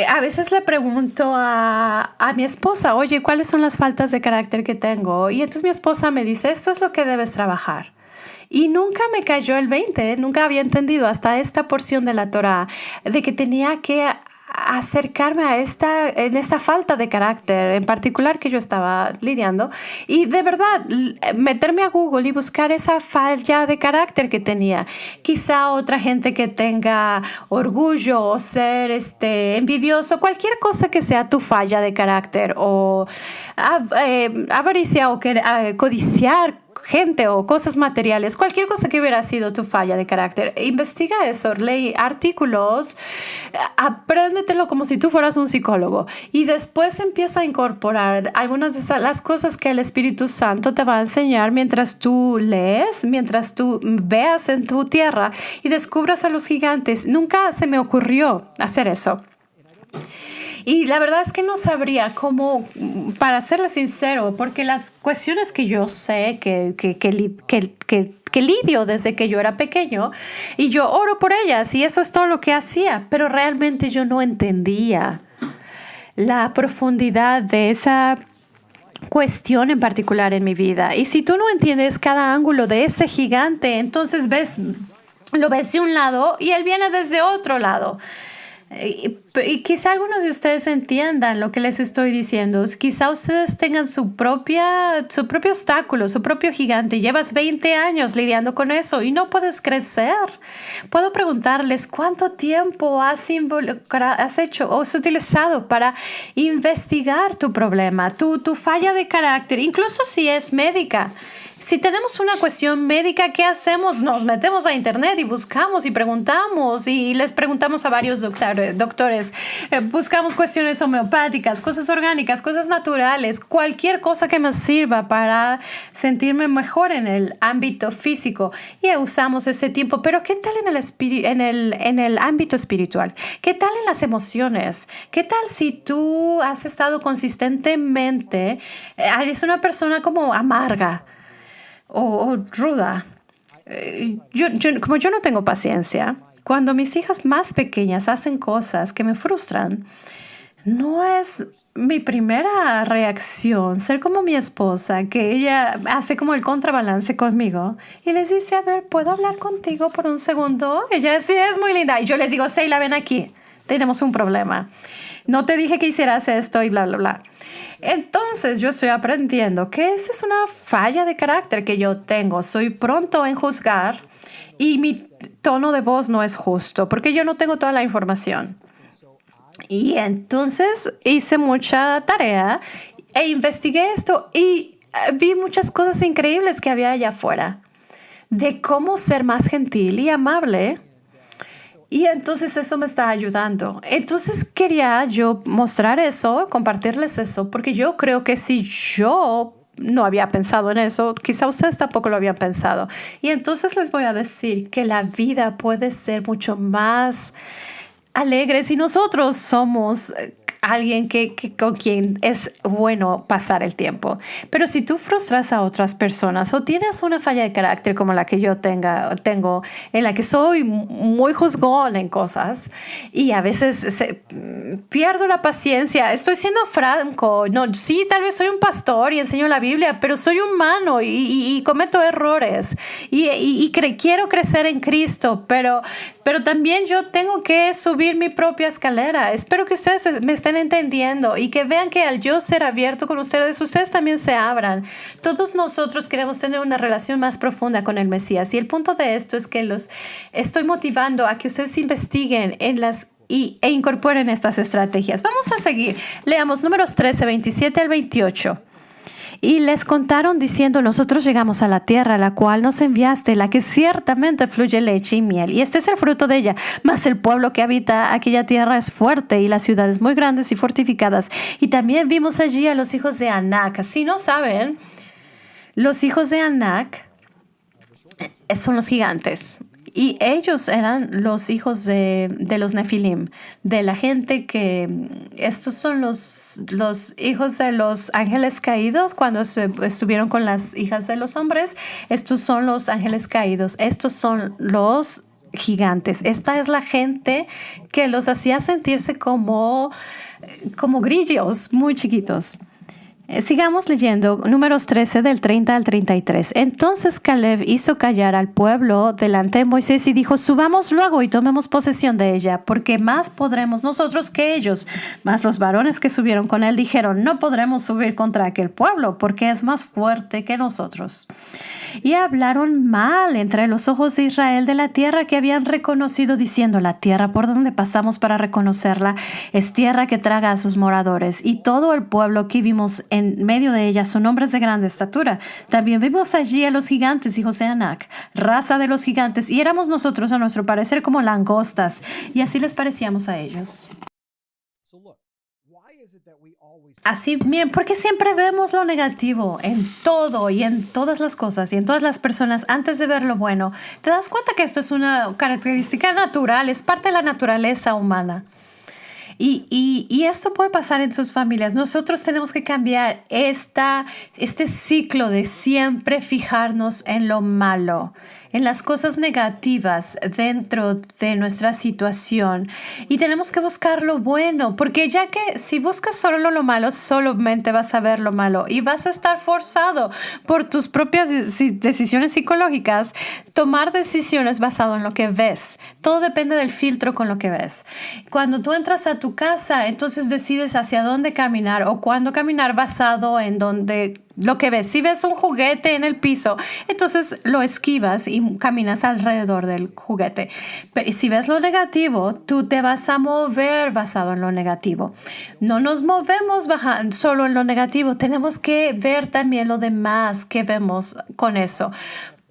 A veces le pregunto a mi esposa, oye, ¿cuáles son las faltas de carácter que tengo? Y entonces mi esposa me dice, esto es lo que debes trabajar. Y nunca me cayó el 20, nunca había entendido hasta esta porción de la Torá de que tenía que acercarme a esta falta de carácter en particular que yo estaba lidiando y de verdad meterme a Google y buscar esa falla de carácter que tenía. Quizá otra gente que tenga orgullo o ser envidioso, cualquier cosa que sea tu falla de carácter o avaricia o codiciar gente o cosas materiales, cualquier cosa que hubiera sido tu falla de carácter. Investiga eso, lee artículos, apréndetelo como si tú fueras un psicólogo y después empieza a incorporar algunas de las cosas que el Espíritu Santo te va a enseñar mientras tú lees, mientras tú veas en tu tierra y descubras a los gigantes. Nunca se me ocurrió hacer eso. Y la verdad es que no sabría cómo, para serle sincero, porque las cuestiones que yo sé que lidio desde que yo era pequeño y yo oro por ellas y eso es todo lo que hacía, pero realmente yo no entendía la profundidad de esa cuestión en particular en mi vida. Y si tú no entiendes cada ángulo de ese gigante, entonces lo ves de un lado y él viene desde otro lado. Y quizá algunos de ustedes entiendan lo que les estoy diciendo. Quizá ustedes tengan su propio obstáculo, su propio gigante. Llevas 20 años lidiando con eso y no puedes crecer. Puedo preguntarles cuánto tiempo has hecho o has utilizado para investigar tu problema, tu falla de carácter, incluso si es médica. Si tenemos una cuestión médica, ¿qué hacemos? Nos metemos a internet y buscamos y preguntamos y les preguntamos a varios doctores. Buscamos cuestiones homeopáticas, cosas orgánicas, cosas naturales, cualquier cosa que me sirva para sentirme mejor en el ámbito físico y usamos ese tiempo. Pero ¿qué tal en el ámbito espiritual? ¿Qué tal en las emociones? ¿Qué tal si tú has estado consistentemente, eres una persona como amarga o ruda? Como yo no tengo paciencia, cuando mis hijas más pequeñas hacen cosas que me frustran, no es mi primera reacción ser como mi esposa, que ella hace como el contrabalance conmigo y les dice, a ver, ¿puedo hablar contigo por un segundo? Ella sí es muy linda. Y yo les digo, Seila, ven aquí, tenemos un problema. No te dije que hicieras esto y bla, bla, bla. Entonces yo estoy aprendiendo que esa es una falla de carácter que yo tengo. Soy pronto en juzgar y mi tono de voz no es justo porque yo no tengo toda la información. Y entonces hice mucha tarea e investigué esto y vi muchas cosas increíbles que había allá afuera de cómo ser más gentil y amable. Y entonces eso me está ayudando. Entonces quería yo mostrar eso, compartirles eso, porque yo creo que si yo no había pensado en eso, quizá ustedes tampoco lo habían pensado. Y entonces les voy a decir que la vida puede ser mucho más alegre si nosotros somos alguien con quien es bueno pasar el tiempo. Pero si tú frustras a otras personas o tienes una falla de carácter como la que yo tengo, en la que soy muy juzgón en cosas y a veces pierdo la paciencia, estoy siendo franco. No, sí, tal vez soy un pastor y enseño la Biblia, pero soy humano y cometo errores y quiero crecer en Cristo, pero también yo tengo que subir mi propia escalera. Espero que ustedes me estén entendiendo y que vean que al yo ser abierto con ustedes, ustedes también se abran. Todos nosotros queremos tener una relación más profunda con el Mesías. Y el punto de esto es que los estoy motivando a que ustedes investiguen e incorporen estas estrategias. Vamos a seguir. Leamos Números 13, 27 al 28. Y les contaron diciendo, nosotros llegamos a la tierra, a la cual nos enviaste, la que ciertamente fluye leche y miel, y este es el fruto de ella. Mas el pueblo que habita aquella tierra es fuerte, y las ciudades muy grandes y fortificadas. Y también vimos allí a los hijos de Anac. Si no saben, los hijos de Anac son los gigantes. Y ellos eran los hijos de los Nefilim, de la gente que... Estos son los hijos de los ángeles caídos cuando estuvieron con las hijas de los hombres. Estos son los ángeles caídos. Estos son los gigantes. Esta es la gente que los hacía sentirse como grillos muy chiquitos. Sigamos leyendo Números 13 del 30 al 33. Entonces Caleb hizo callar al pueblo delante de Moisés y dijo, subamos luego y tomemos posesión de ella, porque más podremos nosotros que ellos. Mas los varones que subieron con él dijeron, no podremos subir contra aquel pueblo, porque es más fuerte que nosotros. Y hablaron mal entre los ojos de Israel de la tierra que habían reconocido, diciendo, la tierra por donde pasamos para reconocerla es tierra que traga a sus moradores, y todo el pueblo que vimos en medio de ella son hombres de grande estatura. También vimos allí a los gigantes, hijos de Anac, raza de los gigantes, y éramos nosotros a nuestro parecer como langostas, y así les parecíamos a ellos. Así, miren, porque siempre vemos lo negativo en todo y en todas las cosas y en todas las personas antes de ver lo bueno. ¿Te das cuenta que esto es una característica natural, es parte de la naturaleza humana? Y esto puede pasar en sus familias. Nosotros tenemos que cambiar este ciclo de siempre fijarnos en lo malo, en las cosas negativas dentro de nuestra situación y tenemos que buscar lo bueno, porque ya que si buscas solo lo malo, solamente vas a ver lo malo y vas a estar forzado por tus propias decisiones psicológicas, tomar decisiones basado en lo que ves. Todo depende del filtro con lo que ves. Cuando tú entras a tu casa, entonces decides hacia dónde caminar o cuándo caminar basado en lo que ves. Si ves un juguete en el piso, entonces lo esquivas y caminas alrededor del juguete. Pero si ves lo negativo, tú te vas a mover basado en lo negativo. No nos movemos solo en lo negativo. Tenemos que ver también lo demás que vemos con eso.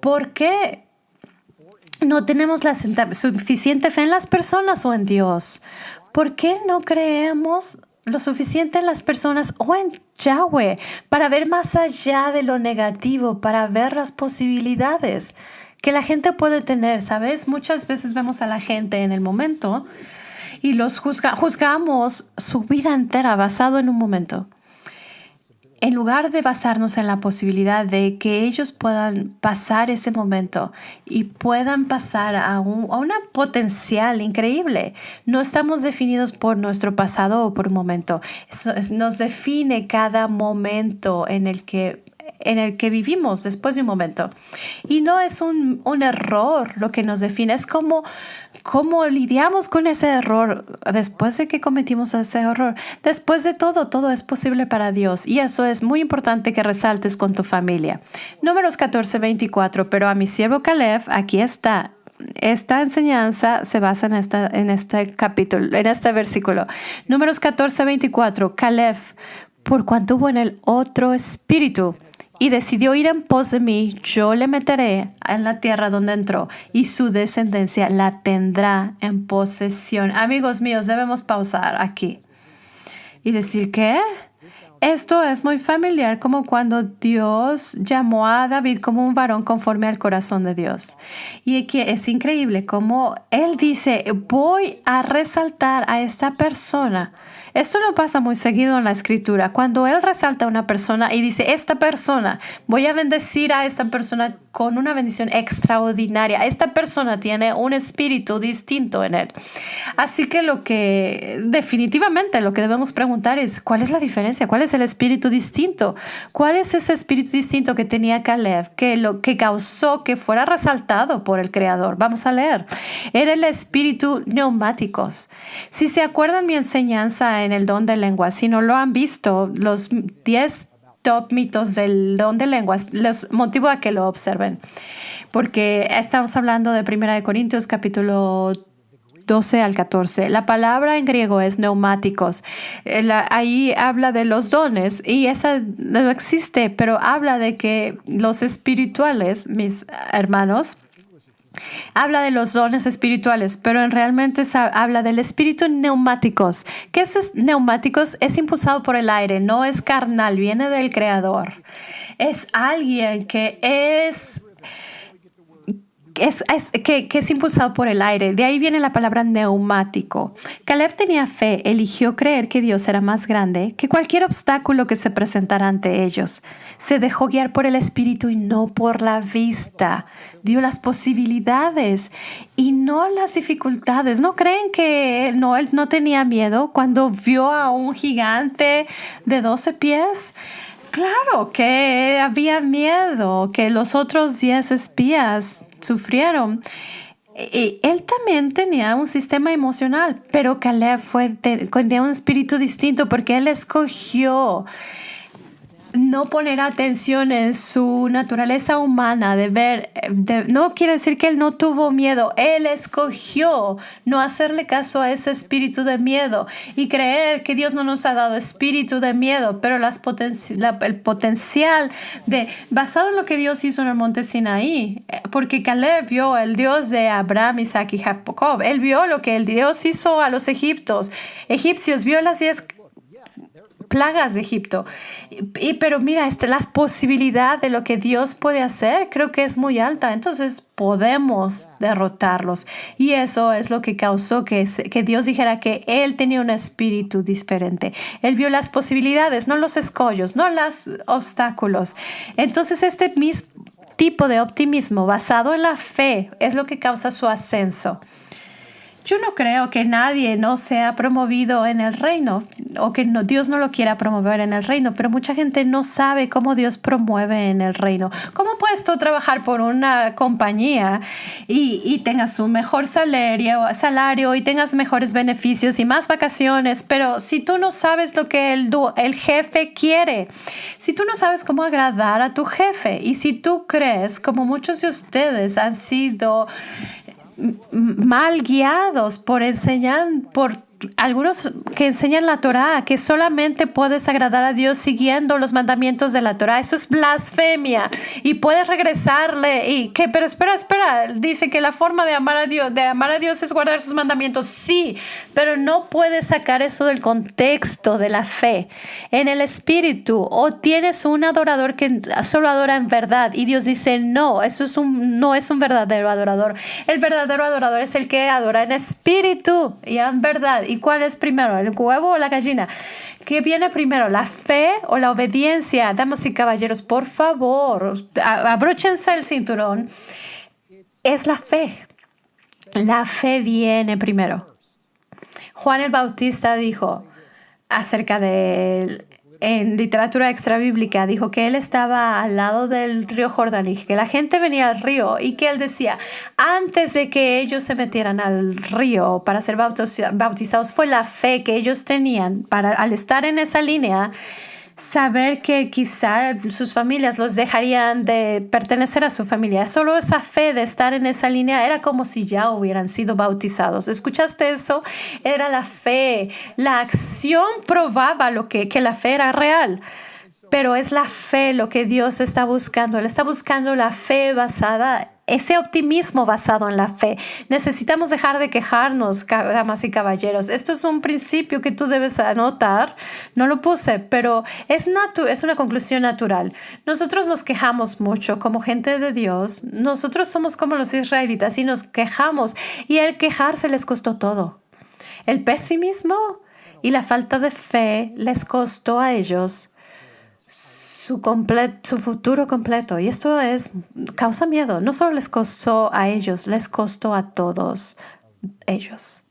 ¿Por qué no tenemos la suficiente fe en las personas o en Dios? ¿Por qué no creemos lo suficiente en las personas o en Yahweh para ver más allá de lo negativo, para ver las posibilidades que la gente puede tener? ¿Sabes? Muchas veces vemos a la gente en el momento y los juzgamos su vida entera basado en un momento, en lugar de basarnos en la posibilidad de que ellos puedan pasar ese momento y puedan pasar a una potencial increíble. No estamos definidos por nuestro pasado o por un momento. Nos define cada momento en el que vivimos después de un momento. Y no es un error lo que nos define, es cómo lidiamos con ese error después de que cometimos ese error. Después de todo es posible para Dios y eso es muy importante que resaltes con tu familia. Números 14:24, pero a mi siervo Caleb, aquí está. Esta enseñanza se basa en este capítulo, en este versículo. Números 14:24, Caleb, por cuanto hubo en él otro espíritu y decidió ir en pos de mí, yo le meteré en la tierra donde entró y su descendencia la tendrá en posesión. Amigos míos, debemos pausar aquí y decir que esto es muy familiar, como cuando Dios llamó a David como un varón conforme al corazón de Dios. Y que es increíble como él dice, voy a resaltar a esta persona. Esto no pasa muy seguido en la escritura. Cuando él resalta a una persona y dice, esta persona, voy a bendecir a esta persona con una bendición extraordinaria. Esta persona tiene un espíritu distinto en él. Así que definitivamente lo que debemos preguntar es, ¿cuál es la diferencia? ¿Cuál es el espíritu distinto? ¿Cuál es ese espíritu distinto que tenía Caleb que causó que fuera resaltado por el Creador? Vamos a leer. Era el espíritu neumáticos. Si se acuerdan mi enseñanza en el don de lenguas, si no lo han visto, los 10 top mitos del don de lenguas, les motivo a que lo observen, porque estamos hablando de 1 Corintios capítulo 12 al 14. La palabra en griego es neumáticos. Ahí habla de los dones y esa no existe, pero habla de que los espirituales, mis hermanos, habla de los dones espirituales, pero realmente habla del espíritu neumáticos. ¿Qué es neumáticos? Es impulsado por el aire, no es carnal, viene del Creador. Es alguien que es impulsado por el aire. De ahí viene la palabra neumático. Caleb tenía fe, eligió creer que Dios era más grande que cualquier obstáculo que se presentara ante ellos. Se dejó guiar por el espíritu y no por la vista. Vio las posibilidades y no las dificultades. ¿No creen que él no tenía miedo cuando vio a un gigante de 12 pies? Claro que había miedo, que los otros 10 espías sufrieron. Y él también tenía un sistema emocional, pero Caleb tenía un espíritu distinto porque él escogió no poner atención en su naturaleza humana de ver, no quiere decir que él no tuvo miedo. Él escogió no hacerle caso a ese espíritu de miedo y creer que Dios no nos ha dado espíritu de miedo, pero el potencial basado en lo que Dios hizo en el monte Sinaí, porque Caleb vio el Dios de Abraham, Isaac y Jacob. Él vio lo que el Dios hizo a los egipcios, vio las 10 plagas de Egipto. Pero mira, la posibilidad de lo que Dios puede hacer creo que es muy alta. Entonces podemos derrotarlos. Y eso es lo que causó que Dios dijera que Él tenía un espíritu diferente. Él vio las posibilidades, no los escollos, no los obstáculos. Entonces tipo de optimismo basado en la fe es lo que causa su ascenso. Yo no creo que nadie no sea promovido en el reino o que Dios no lo quiera promover en el reino, pero mucha gente no sabe cómo Dios promueve en el reino. ¿Cómo puedes tú trabajar por una compañía y tengas un mejor salario y tengas mejores beneficios y más vacaciones, pero si tú no sabes lo que el jefe quiere, si tú no sabes cómo agradar a tu jefe y si tú crees, como muchos de ustedes han sido mal guiados por algunos que enseñan la Torá, que solamente puedes agradar a Dios siguiendo los mandamientos de la Torá. Eso es blasfemia y puedes regresarle pero espera, dice que la forma de amar a Dios es guardar sus mandamientos. Sí, pero no puedes sacar eso del contexto de la fe. En el espíritu, o tienes un adorador que solo adora en verdad y Dios dice no, no es un verdadero adorador. El verdadero adorador es el que adora en espíritu y en verdad. ¿Y cuál es primero, el huevo o la gallina? ¿Qué viene primero, la fe o la obediencia? Damas y caballeros, por favor, abróchense el cinturón. Es la fe. La fe viene primero. Juan el Bautista dijo acerca de en literatura extrabíblica, dijo que él estaba al lado del río Jordán y que la gente venía al río y que él decía, antes de que ellos se metieran al río para ser bautizados, fue la fe que ellos tenían para, al estar en esa línea, saber que quizá sus familias los dejarían de pertenecer a su familia. Solo esa fe de estar en esa línea era como si ya hubieran sido bautizados. ¿Escuchaste eso? Era la fe. La acción probaba que la fe era real. Pero es la fe lo que Dios está buscando. Él está buscando la fe ese optimismo basado en la fe. Necesitamos dejar de quejarnos, damas y caballeros. Esto es un principio que tú debes anotar. No lo puse, pero es una conclusión natural. Nosotros nos quejamos mucho como gente de Dios. Nosotros somos como los israelitas y nos quejamos. Y el quejarse les costó todo. El pesimismo y la falta de fe les costó a ellos su futuro completo. Y esto causa miedo. No solo les costó a ellos, les costó a todos ellos.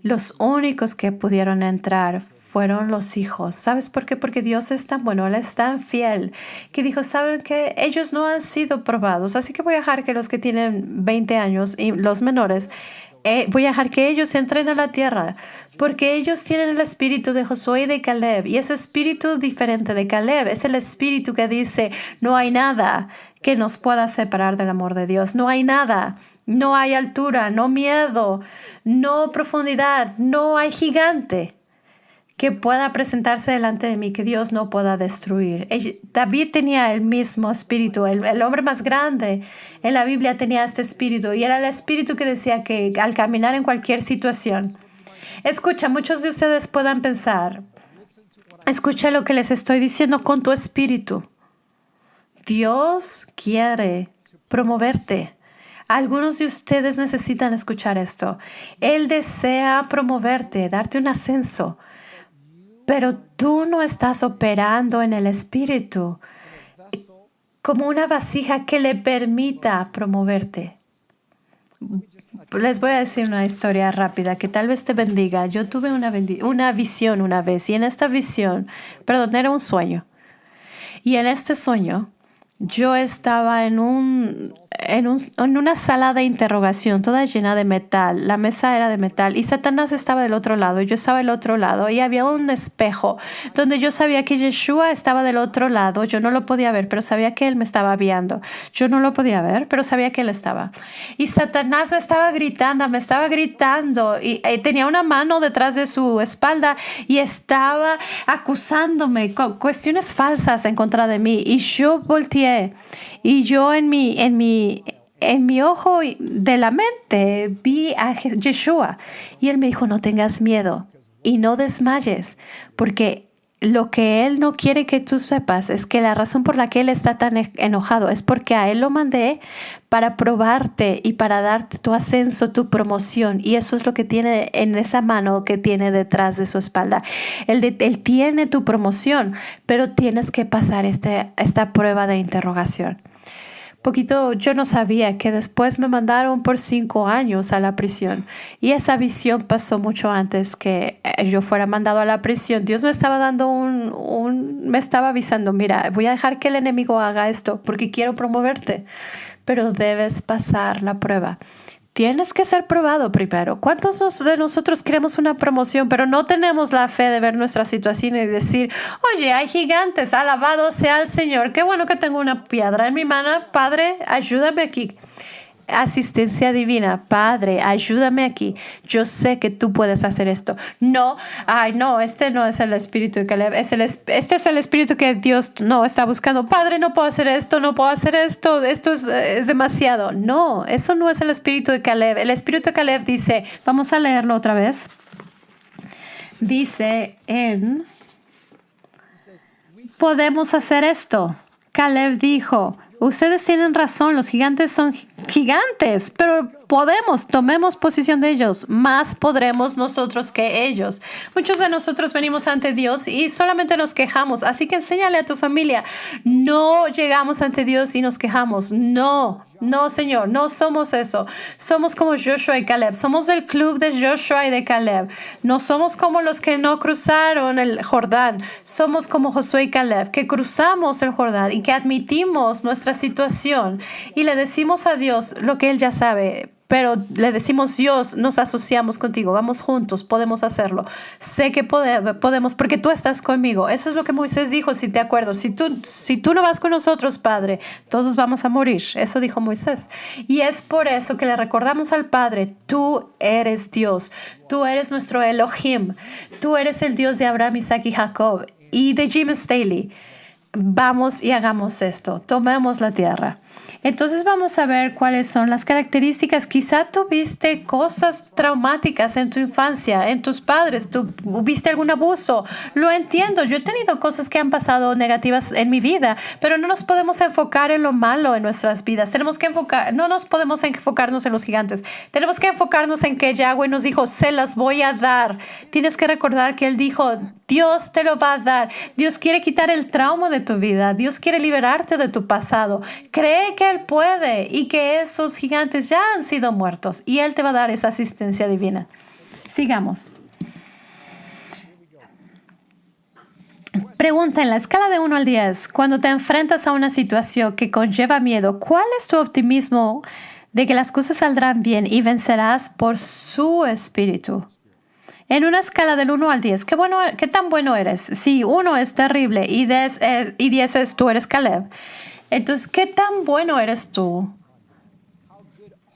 Los únicos que pudieron entrar fueron los hijos. ¿Sabes por qué? Porque Dios es tan bueno, Él es tan fiel, que dijo, ¿saben qué? Ellos no han sido probados, así que voy a dejar que los que tienen 20 años y los menores, voy a dejar que ellos entren a la tierra, porque ellos tienen el espíritu de Josué y de Caleb, y ese espíritu diferente de Caleb es el espíritu que dice, no hay nada que nos pueda separar del amor de Dios, no hay nada, no hay altura, no miedo, no profundidad, no hay gigante que pueda presentarse delante de mí, que Dios no pueda destruir. David tenía el mismo espíritu, el hombre más grande en la Biblia tenía este espíritu y era el espíritu que decía que al caminar en cualquier situación. Escucha, muchos de ustedes puedan pensar, escucha lo que les estoy diciendo con tu espíritu. Dios quiere promoverte. Algunos de ustedes necesitan escuchar esto. Él desea promoverte, darte un ascenso. Pero tú no estás operando en el espíritu como una vasija que le permita promoverte. Les voy a decir una historia rápida que tal vez te bendiga. Yo tuve una visión una vez y en esta visión, era un sueño. Y en este sueño yo estaba en una sala de interrogación toda llena de metal. La mesa era de metal y Satanás estaba del otro lado y yo estaba del otro lado y había un espejo donde yo sabía que Yeshua estaba del otro lado. Yo no lo podía ver, pero sabía que él me estaba viendo. Yo no lo podía ver, pero sabía que él estaba. Y Satanás me estaba gritando y tenía una mano detrás de su espalda y estaba acusándome con cuestiones falsas en contra de mí. Y yo volteé y yo en mi ojo de la mente vi a Yeshua y él me dijo, no tengas miedo y no desmayes, porque lo que él no quiere que tú sepas es que la razón por la que él está tan enojado es porque a él lo mandé para probarte y para darte tu ascenso, tu promoción. Y eso es lo que tiene en esa mano que tiene detrás de su espalda. Él tiene tu promoción, pero tienes que pasar esta prueba de interrogación. poquito, yo no sabía que después me mandaron por 5 años a la prisión. Y esa visión pasó mucho antes que yo fuera mandado a la prisión. Dios me estaba dando me estaba avisando, mira, voy a dejar que el enemigo haga esto porque quiero promoverte, pero debes pasar la prueba. Tienes que ser probado primero. ¿Cuántos de nosotros queremos una promoción, pero no tenemos la fe de ver nuestra situación y decir, oye, hay gigantes, alabado sea el Señor, qué bueno que tengo una piedra en mi mano, Padre, ayúdame aquí. Asistencia divina, Padre, ayúdame aquí. Yo sé que tú puedes hacer esto. No, este no es el espíritu de Caleb. Este es el espíritu que Dios no está buscando. Padre, no puedo hacer esto, no puedo hacer esto. Esto es demasiado. No, eso no es el espíritu de Caleb. El espíritu de Caleb dice, vamos a leerlo otra vez. Dice podemos hacer esto. Caleb dijo, ustedes tienen razón, los gigantes son gigantes, pero tomemos posición de ellos, más podremos nosotros que ellos. Muchos de nosotros venimos ante Dios y solamente nos quejamos, así que enséñale a tu familia, no llegamos ante Dios y nos quejamos, no, Señor, no somos eso. Somos como Joshua y Caleb, somos del club de Joshua y de Caleb, no somos como los que no cruzaron el Jordán, somos como Josué y Caleb, que cruzamos el Jordán y que admitimos nuestra situación y le decimos a Dios lo que Él ya sabe. Pero le decimos, Dios, nos asociamos contigo, vamos juntos, podemos hacerlo. Sé que podemos porque tú estás conmigo. Eso es lo que Moisés dijo, si te acuerdas. Si tú no vas con nosotros, Padre, todos vamos a morir. Eso dijo Moisés. Y es por eso que le recordamos al Padre, tú eres Dios, tú eres nuestro Elohim, tú eres el Dios de Abraham, Isaac y Jacob y de Jim Staley. Vamos y hagamos esto, tomemos la tierra. Entonces vamos a ver cuáles son las características. Quizá tuviste cosas traumáticas en tu infancia, en tus padres, tuviste algún abuso. Lo entiendo, yo he tenido cosas que han pasado negativas en mi vida, pero no nos podemos enfocar en lo malo en nuestras vidas. No nos podemos enfocarnos en los gigantes. Tenemos que enfocarnos en que Yahweh nos dijo, se las voy a dar. Tienes que recordar que Él dijo, Dios te lo va a dar. Dios quiere quitar el trauma de tu vida. Dios quiere liberarte de tu pasado. Cree que Él puede y que esos gigantes ya han sido muertos y Él te va a dar esa asistencia divina. Sigamos. Pregunta en la escala de 1 al 10, cuando te enfrentas a una situación que conlleva miedo, ¿cuál es tu optimismo de que las cosas saldrán bien y vencerás por su espíritu? En una escala del 1 al 10, ¿qué tan bueno eres? Si 1 es terrible y 10 es tú eres Caleb. Entonces, ¿qué tan bueno eres tú?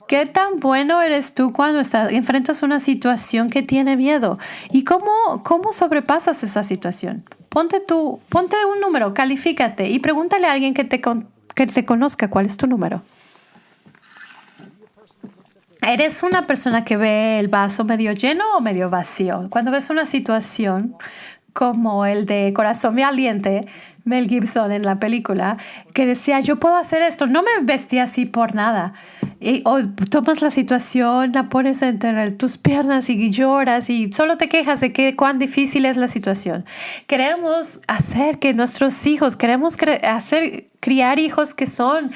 ¿Qué tan bueno eres tú cuando enfrentas una situación que tiene miedo? ¿Y cómo sobrepasas esa situación? Ponte un número, califícate y pregúntale a alguien que te conozca cuál es tu número. ¿Eres una persona que ve el vaso medio lleno o medio vacío? Cuando ves una situación como el de Corazón Valiente, Mel Gibson en la película, que decía, yo puedo hacer esto, no me vestí así por nada. O tomas la situación, la pones entre tus piernas y lloras y solo te quejas de cuán difícil es la situación. Queremos hacer que nuestros hijos, criar hijos que son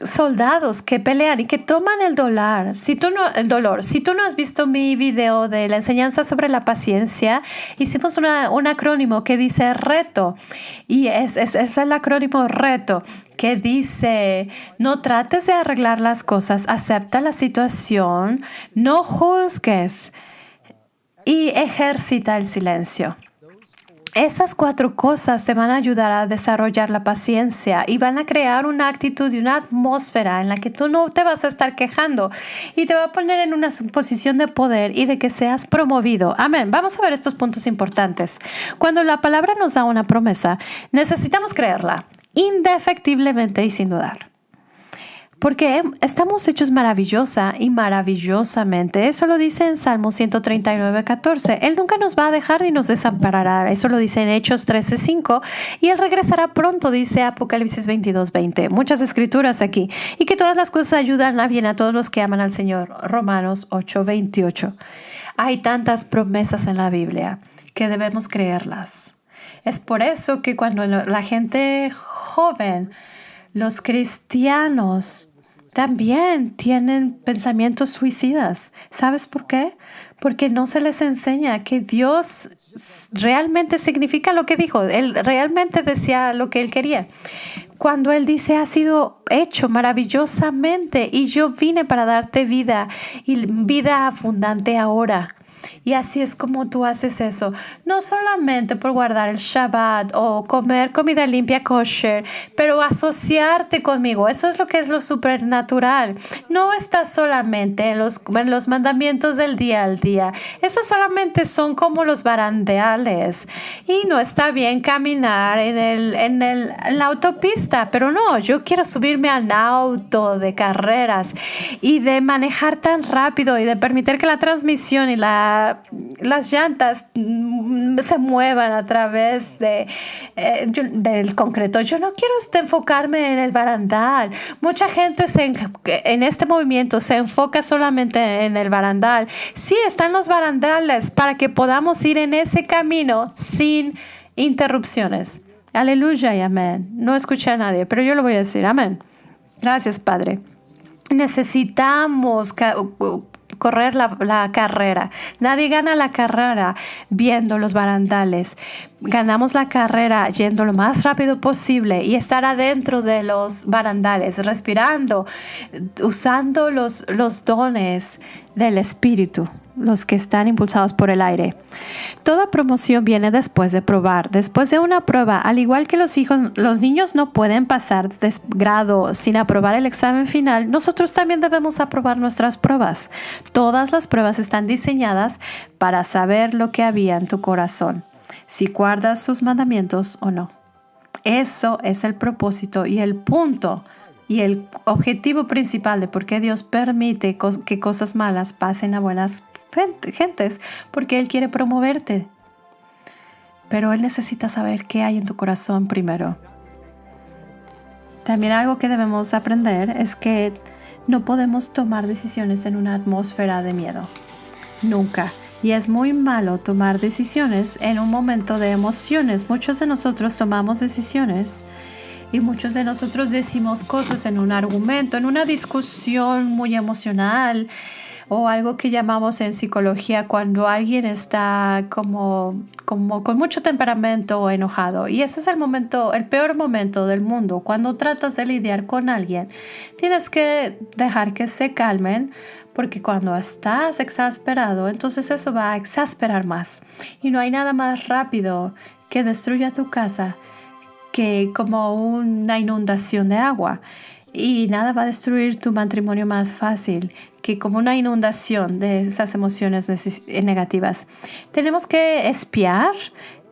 soldados que pelean y que toman el dolor. Si tú no has visto mi video de la enseñanza sobre la paciencia, hicimos un acrónimo que dice reto y es el acrónimo reto que dice no trates de arreglar las cosas, acepta la situación, no juzgues y ejercita el silencio. Esas 4 cosas te van a ayudar a desarrollar la paciencia y van a crear una actitud y una atmósfera en la que tú no te vas a estar quejando y te va a poner en una posición de poder y de que seas promovido. Amén. Vamos a ver estos puntos importantes. Cuando la palabra nos da una promesa, necesitamos creerla indefectiblemente y sin dudar. Porque estamos hechos maravillosa y maravillosamente. Eso lo dice en Salmo 139:14. Él nunca nos va a dejar ni nos desamparará. Eso lo dice en Hechos 13:5. Y Él regresará pronto, dice Apocalipsis 22:20. Muchas escrituras aquí. Y que todas las cosas ayudan a bien a todos los que aman al Señor. Romanos 8:28. Hay tantas promesas en la Biblia que debemos creerlas. Es por eso que cuando la gente joven, los cristianos, también tienen pensamientos suicidas. ¿Sabes por qué? Porque no se les enseña que Dios realmente significa lo que dijo. Él realmente decía lo que Él quería. Cuando Él dice, ha sido hecho maravillosamente y yo vine para darte vida y vida abundante ahora. Y así es como tú haces eso. No solamente por guardar el Shabbat o comer comida limpia kosher, pero asociarte conmigo. Eso es lo que es lo supernatural. No estás solamente en los mandamientos del día al día. Esos solamente son como los barandales. Y no está bien caminar en la autopista, pero no, yo quiero subirme al auto de carreras y de manejar tan rápido y de permitir que la transmisión y las llantas se muevan a través del concreto. Yo no quiero enfocarme en el barandal. Mucha gente en este movimiento se enfoca solamente en el barandal. Sí, están los barandales para que podamos ir en ese camino sin interrupciones. Aleluya y amén. No escuché a nadie, pero yo lo voy a decir. Amén. Gracias, Padre. Necesitamos correr la carrera. Nadie gana la carrera viendo los barandales. Ganamos la carrera yendo lo más rápido posible y estar adentro de los barandales, respirando, usando los dones del Espíritu, los que están impulsados por el aire. Toda promoción viene después de probar. Después de una prueba, al igual que los niños no pueden pasar de grado sin aprobar el examen final, nosotros también debemos aprobar nuestras pruebas. Todas las pruebas están diseñadas para saber lo que había en tu corazón, si guardas sus mandamientos o no. Eso es el propósito y el punto y el objetivo principal de por qué Dios permite que cosas malas pasen a buenas gentes, porque Él quiere promoverte. Pero Él necesita saber qué hay en tu corazón primero. También algo que debemos aprender es que no podemos tomar decisiones en una atmósfera de miedo. Nunca. Y es muy malo tomar decisiones en un momento de emociones. Muchos de nosotros tomamos decisiones y muchos de nosotros decimos cosas en un argumento, en una discusión muy emocional, o algo que llamamos en psicología cuando alguien está como con mucho temperamento o enojado. Y ese es el peor momento del mundo. Cuando tratas de lidiar con alguien, tienes que dejar que se calmen, porque cuando estás exasperado, entonces eso va a exasperar más. Y no hay nada más rápido que destruya tu casa que como una inundación de agua. Y nada va a destruir tu matrimonio más fácil que como una inundación de esas emociones negativas. Tenemos que espiar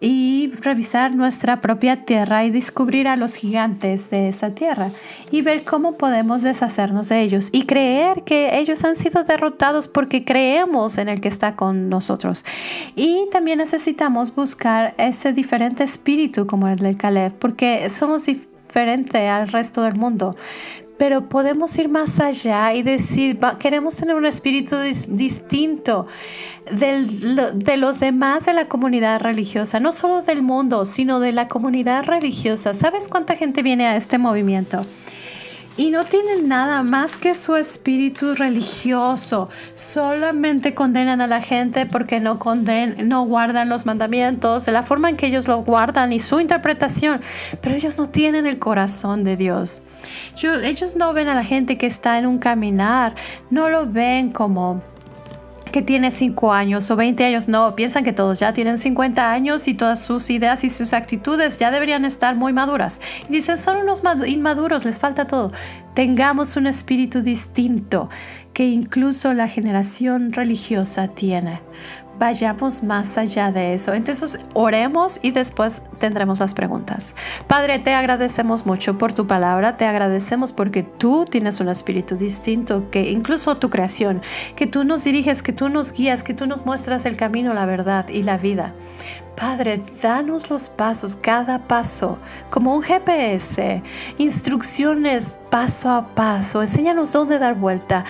y revisar nuestra propia tierra y descubrir a los gigantes de esa tierra y ver cómo podemos deshacernos de ellos y creer que ellos han sido derrotados porque creemos en el que está con nosotros. Y también necesitamos buscar ese diferente espíritu como el de Caleb, porque somos diferente al resto del mundo, pero podemos ir más allá y decir, queremos tener un espíritu distinto de los demás de la comunidad religiosa, no solo del mundo, sino de la comunidad religiosa. ¿Sabes cuánta gente viene a este movimiento? Y no tienen nada más que su espíritu religioso. Solamente condenan a la gente porque no guardan los mandamientos de la forma en que ellos lo guardan y su interpretación. Pero ellos no tienen el corazón de Dios. Ellos no ven a la gente que está en un caminar. No lo ven como que tiene 5 años o 20 años. No, piensan que todos ya tienen 50 años y todas sus ideas y sus actitudes ya deberían estar muy maduras. Y dicen, son unos inmaduros, les falta todo. Tengamos un espíritu distinto que incluso la generación religiosa tiene. Vayamos más allá de eso. Entonces oremos y después tendremos las preguntas. Padre, te agradecemos mucho por tu palabra. Te agradecemos porque tú tienes un espíritu distinto que incluso tu creación, que tú nos diriges, que tú nos guías, que tú nos muestras el camino, la verdad y la vida. Padre, danos los pasos, cada paso, como un GPS, instrucciones paso a paso. Enséñanos dónde dar vuelta,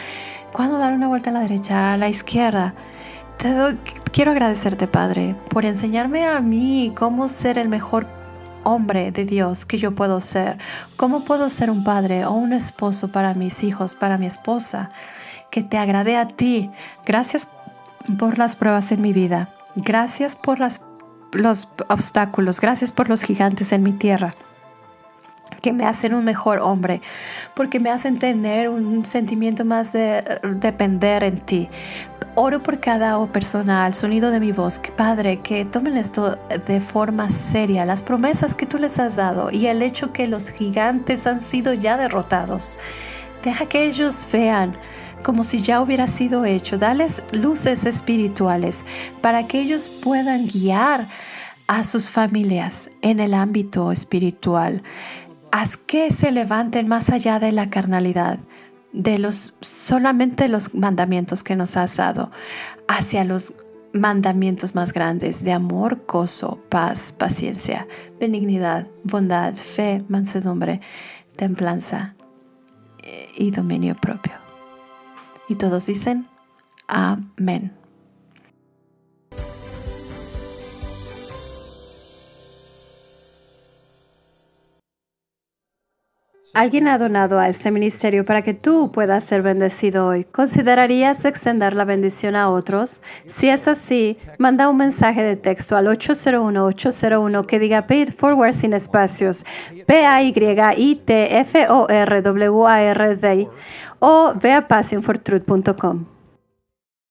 cuándo dar una vuelta a la derecha, a la izquierda. Quiero agradecerte, Padre, por enseñarme a mí cómo ser el mejor hombre de Dios que yo puedo ser. Cómo puedo ser un padre o un esposo para mis hijos, para mi esposa. Que te agrade a ti. Gracias por las pruebas en mi vida. Gracias por los obstáculos. Gracias por los gigantes en mi tierra, que me hacen un mejor hombre, porque me hacen tener un sentimiento más de depender en ti. Oro por cada persona al sonido de mi voz, Padre, que tomen esto de forma seria, las promesas que tú les has dado y el hecho que los gigantes han sido ya derrotados. Deja que ellos vean como si ya hubiera sido hecho. Dales luces espirituales para que ellos puedan guiar a sus familias en el ámbito espiritual. Haz que se levanten más allá de la carnalidad, de solamente los mandamientos que nos has dado, hacia los mandamientos más grandes de amor, gozo, paz, paciencia, benignidad, bondad, fe, mansedumbre, templanza y dominio propio. Y todos dicen, amén. Alguien ha donado a este ministerio para que tú puedas ser bendecido hoy. ¿Considerarías extender la bendición a otros? Si es así, manda un mensaje de texto al 801-801 que diga Pay It Forward sin espacios, PAYITFORWARD, o ve a passionfortruth.com.